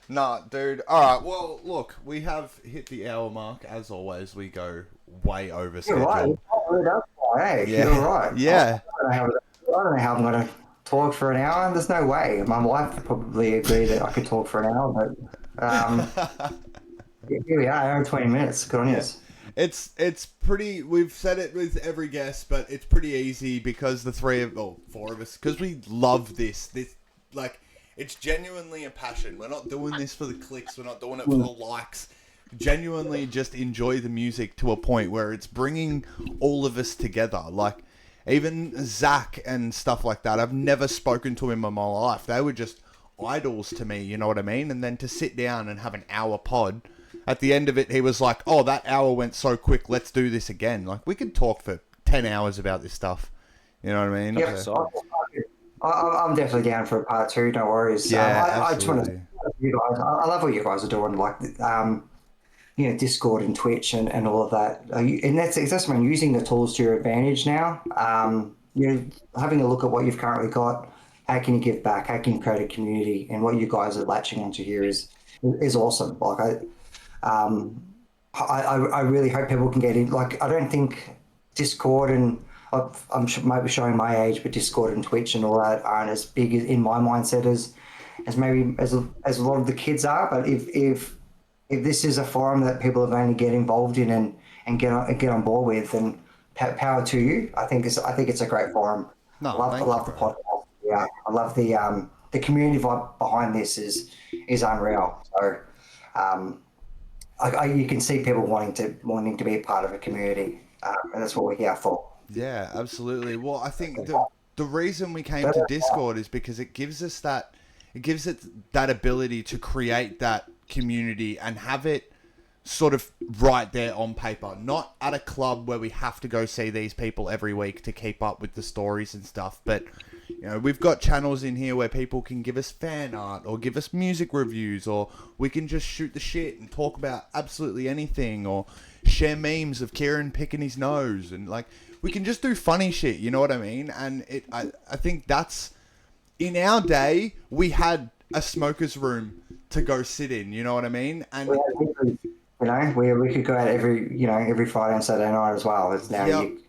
Nah, dude. Alright, well, look, we have hit the hour mark. As always, we go way over schedule. You're right. Hey, yeah. You're right. Yeah. I don't know how I'm going to talk for an hour. There's no way. My wife would probably agree that I could talk for an hour, but Here we are, 20 minutes. Good on you. It's pretty. We've said it with every guest, but it's pretty easy because the four of us, because we love this. Like, it's genuinely a passion. We're not doing this for the clicks. We're not doing it for the likes. Genuinely, just enjoy the music to a point where it's bringing all of us together. Like, even Zach and stuff like that. I've never spoken to him in my life. They were just idols to me. You know what I mean? And then to sit down and have an hour pod. At the end of it, he was like, "Oh, that hour went so quick. Let's do this again." Like, we could talk for 10 hours about this stuff. You know what I mean? Yep. So, I'm definitely down for a part 2. No worries. Yeah, I just want absolutely. to, you guys. I love what you guys are doing. Like, Discord and Twitch and all of that. And that's when using the tools to your advantage now. Having a look at what you've currently got. How can you give back? How can you create a community? And what you guys are latching onto here is awesome. Like, I really hope people can get in. Like, I don't think Discord and might be showing my age, but Discord and Twitch and all that aren't as big in my mindset as maybe as a lot of the kids are. But if this is a forum that people are going to get involved in and get on board with, then power to you. I think it's a great forum. No, I love the podcast. Yeah, I love the community vibe behind this is unreal. So. You can see people wanting to be a part of a community, and that's what we're here for. Yeah, absolutely. Well, I think the reason we came to Discord is because it gives it that ability to create that community and have it sort of right there on paper, not at a club where we have to go see these people every week to keep up with the stories and stuff, but we've got channels in here where people can give us fan art or give us music reviews, or we can just shoot the shit and talk about absolutely anything, or share memes of Kieran picking his nose, and like, we can just do funny shit, you know what I mean? And I think that's, in our day, we had a smoker's room to go sit in, you know what I mean? And we could go out every Friday and Saturday night as well. It's now you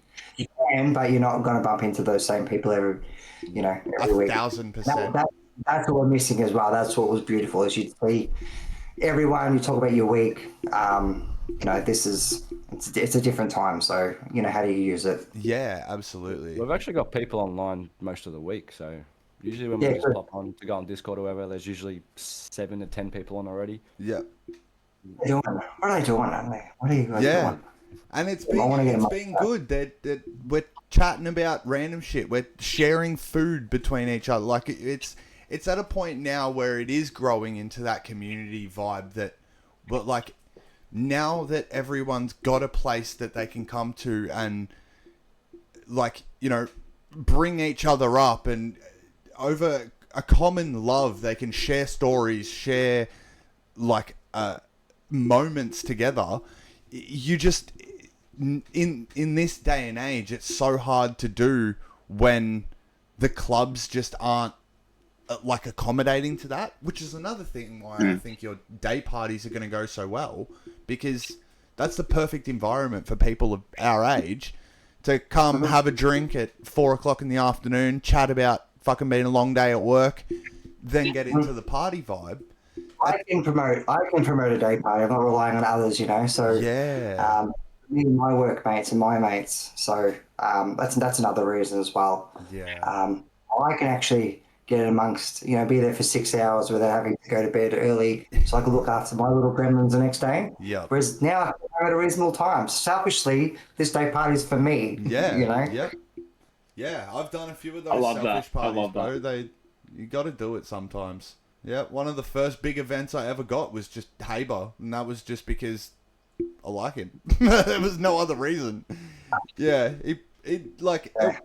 can, but you're not going to bump into those same people every week. 1,000%. That's what we're missing as well. That's what was beautiful, is you see everyone. You talk about your week. It's a different time. So how do you use it? Yeah, absolutely. We've actually got people online most of the week, so usually when we just pop on to go on Discord or whatever, there's usually 7 to 10 people on already. Yeah. What are they doing? What are you guys doing? And it's been good that we're chatting about random shit. We're sharing food between each other. Like, it's at a point now where it is growing into that community vibe but like, now that everyone's got a place that they can come to and, like, bring each other up, and over a common love, they can share stories, share like moments together. You just, in this day and age, it's so hard to do when the clubs just aren't like accommodating to that, which is another thing why I think your day parties are going to go so well, because that's the perfect environment for people of our age to come have a drink at 4:00 in the afternoon, chat about fucking being a long day at work, then get into the party vibe. I can promote a day party. I'm not relying on others, So yeah, me and my workmates and my mates. So that's another reason as well. Yeah. I can actually get amongst, be there for 6 hours without having to go to bed early, so I can look after my little gremlins the next day. Yeah. Whereas now I can go at a reasonable time. Selfishly, this day party's for me. Yeah. Yep. Yeah, I've done a few of those selfish parties, bro. You got to do it sometimes. Yeah, one of the first big events I ever got was just Haber, and that was just because I like him. There was no other reason. Yeah, it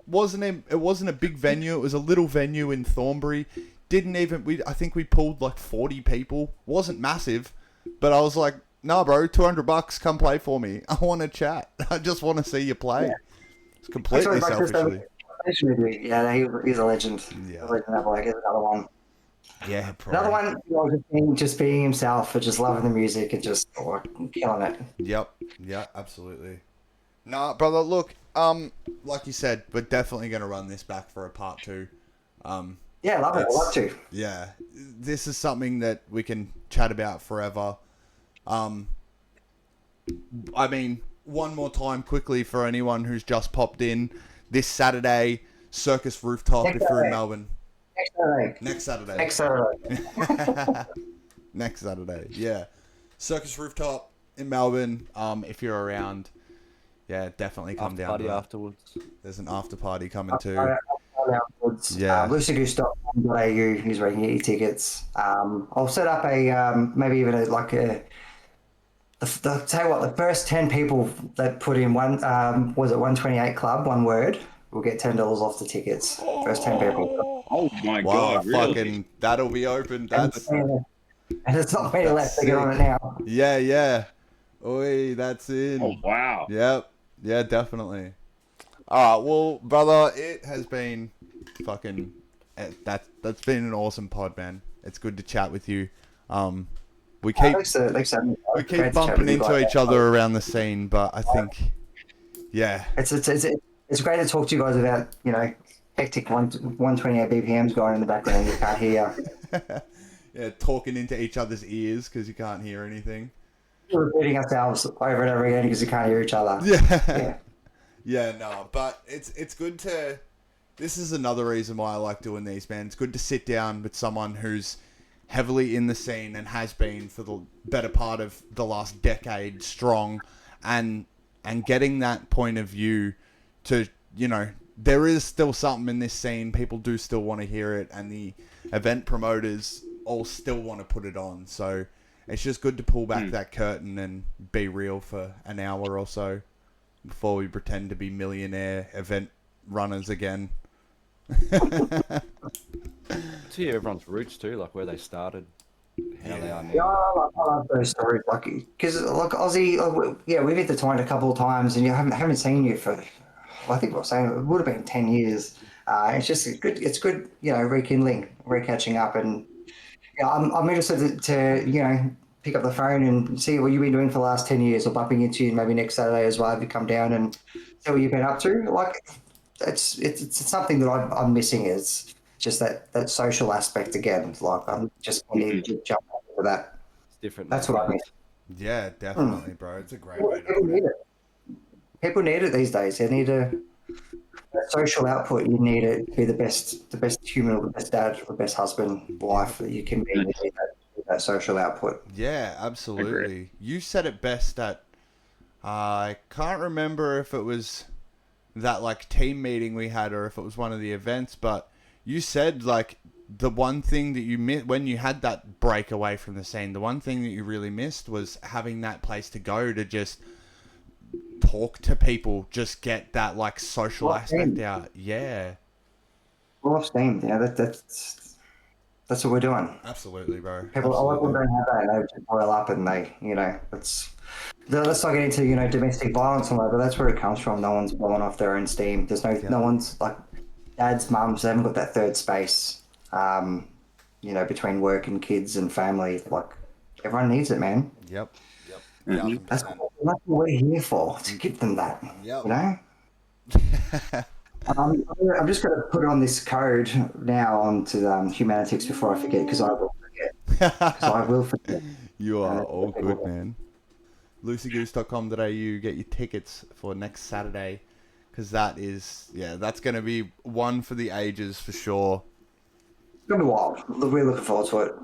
wasn't a big venue. It was a little venue in Thornbury. I think we pulled like 40 people. Wasn't massive, but I was like, nah, bro, $200, come play for me. I want to chat. I just want to see you play. Yeah. It's completely selfishly. Yeah, he's a legend. Yeah. Here's another one. Yeah, probably. Another one, just being himself, just loving the music and just killing it. Yep. Yeah, absolutely. Nah, brother, look, like you said, we're definitely going to run this back for a part 2. Yeah, love it. I'd love to. Yeah. This is something that we can chat about forever. I mean, one more time quickly for anyone who's just popped in. This Saturday, Circus Rooftop Next if you're in Saturday. Melbourne. Next Saturday. Next Saturday. Next Saturday. Next Saturday, yeah. Circus Rooftop in Melbourne. If you're around, yeah, definitely come down Party to that. afterwards. There's an after party coming too. Afterwards. Yeah. LooseyGoose.com.au is where you can get your tickets. I'll set up maybe even tell you what, the first 10 people that put in was it 128 Club, one word, will get $10 off the tickets. First 10 people. Oh my Wow, god, really? fucking, that'll be open. That's And it's not many left to get on it sick. now. yeah. Oi, that's in. Oh wow. Yep. Yeah, definitely. All right, well, brother, it has been fucking. That's been an awesome pod, man. It's good to chat with you. We keep We keep bumping into each other around the scene, but I think, yeah, it's great to talk to you guys about, hectic 128 BPMs going in the background. You can't hear. yeah, talking into each other's ears because you can't hear anything. We're repeating ourselves over and over again because you can't hear each other. Yeah. Yeah, no, but it's good to. This is another reason why I like doing these, man. It's good to sit down with someone who's heavily in the scene and has been for the better part of the last decade strong, and getting that point of view to, there is still something in this scene. People do still want to hear it, and the event promoters all still want to put it on. So it's just good to pull back that curtain and be real for an hour or so before we pretend to be millionaire event runners again. To hear everyone's roots too, like where they started, how they are now. Yeah, I love those stories. Because Aussie, we've hit the time a couple of times, and haven't seen you for, I think we're saying it would have been 10 years. It's just good. It's good, rekindling, recatching up, and I'm interested to pick up the phone and see what you've been doing for the last 10 years, or bumping into you maybe next Saturday as well if you come down and see what you've been up to. Like, it's something that I'm missing, is just that social aspect again. Like, I'm just need to jump into that. It's different. That's what I miss. Yeah, definitely, bro. It's a great way to People put need it. it. People need it these days. They need that social output. You need it to be the best human, or the best dad, or the best husband, wife that you can be. You need that social output. Yeah, absolutely. You said it best at, I can't remember if it was that like team meeting we had or if it was one of the events, but you said like the one thing that you missed when you had that break away from the scene, the one thing that you really missed was having that place to go to just talk to people, just get that like social aspect out. Yeah. Well, steam. Yeah, that's what we're doing. Absolutely, bro. People, a lot of people don't have that. They just boil up and let's not get into, domestic violence and all that, but that's where it comes from. No one's blowing off their own steam. There's no one's like dads, mums, they haven't got that third space, between work and kids and family. Like, everyone needs it, man. Yep. That's what we're here for, to give them that. Yep. I'm just going to put on this code now onto Humanitics before I forget, because I will forget. You are all good, man. LooseyGoose.com.au, get your tickets for next Saturday, because that's going to be one for the ages for sure. It's going to be wild. We're looking forward to it.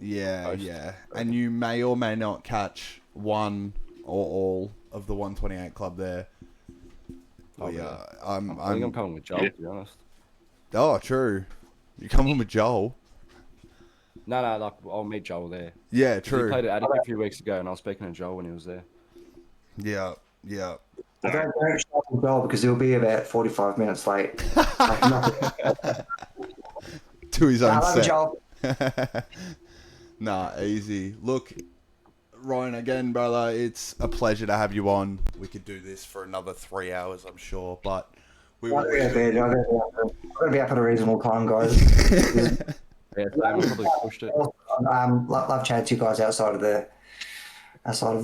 Yeah. And you may or may not catch one or all of the 128 Club there. Oh, yeah. I think I'm coming with Joel, to be honest. Oh, true. You're coming with Joel? No, like, I'll meet Joel there. Yeah, true. He played at Attic a few weeks ago, and I was speaking to Joel when he was there. Yeah. Don't stop with Joel, because he'll be about 45 minutes late. To his own I love set. Joel. Nah, easy. Look, Ryan, again, brother, it's a pleasure to have you on. We could do this for another 3 hours, I'm sure, but we will. I'm going to be up at a reasonable time, guys. Yeah, I probably pushed it. Love chatting to you guys outside of the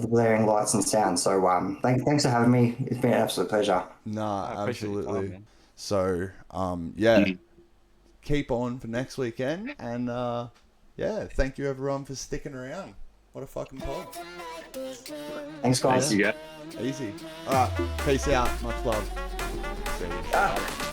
blaring lights and sound. So thanks for having me. It's been an absolute pleasure. Nah, absolutely. Time, so keep on for next weekend, and thank you everyone for sticking around. What a fucking pod. Thanks, guys. Thanks, you guys. Easy. All right. Peace out. Much love. See you. Ah.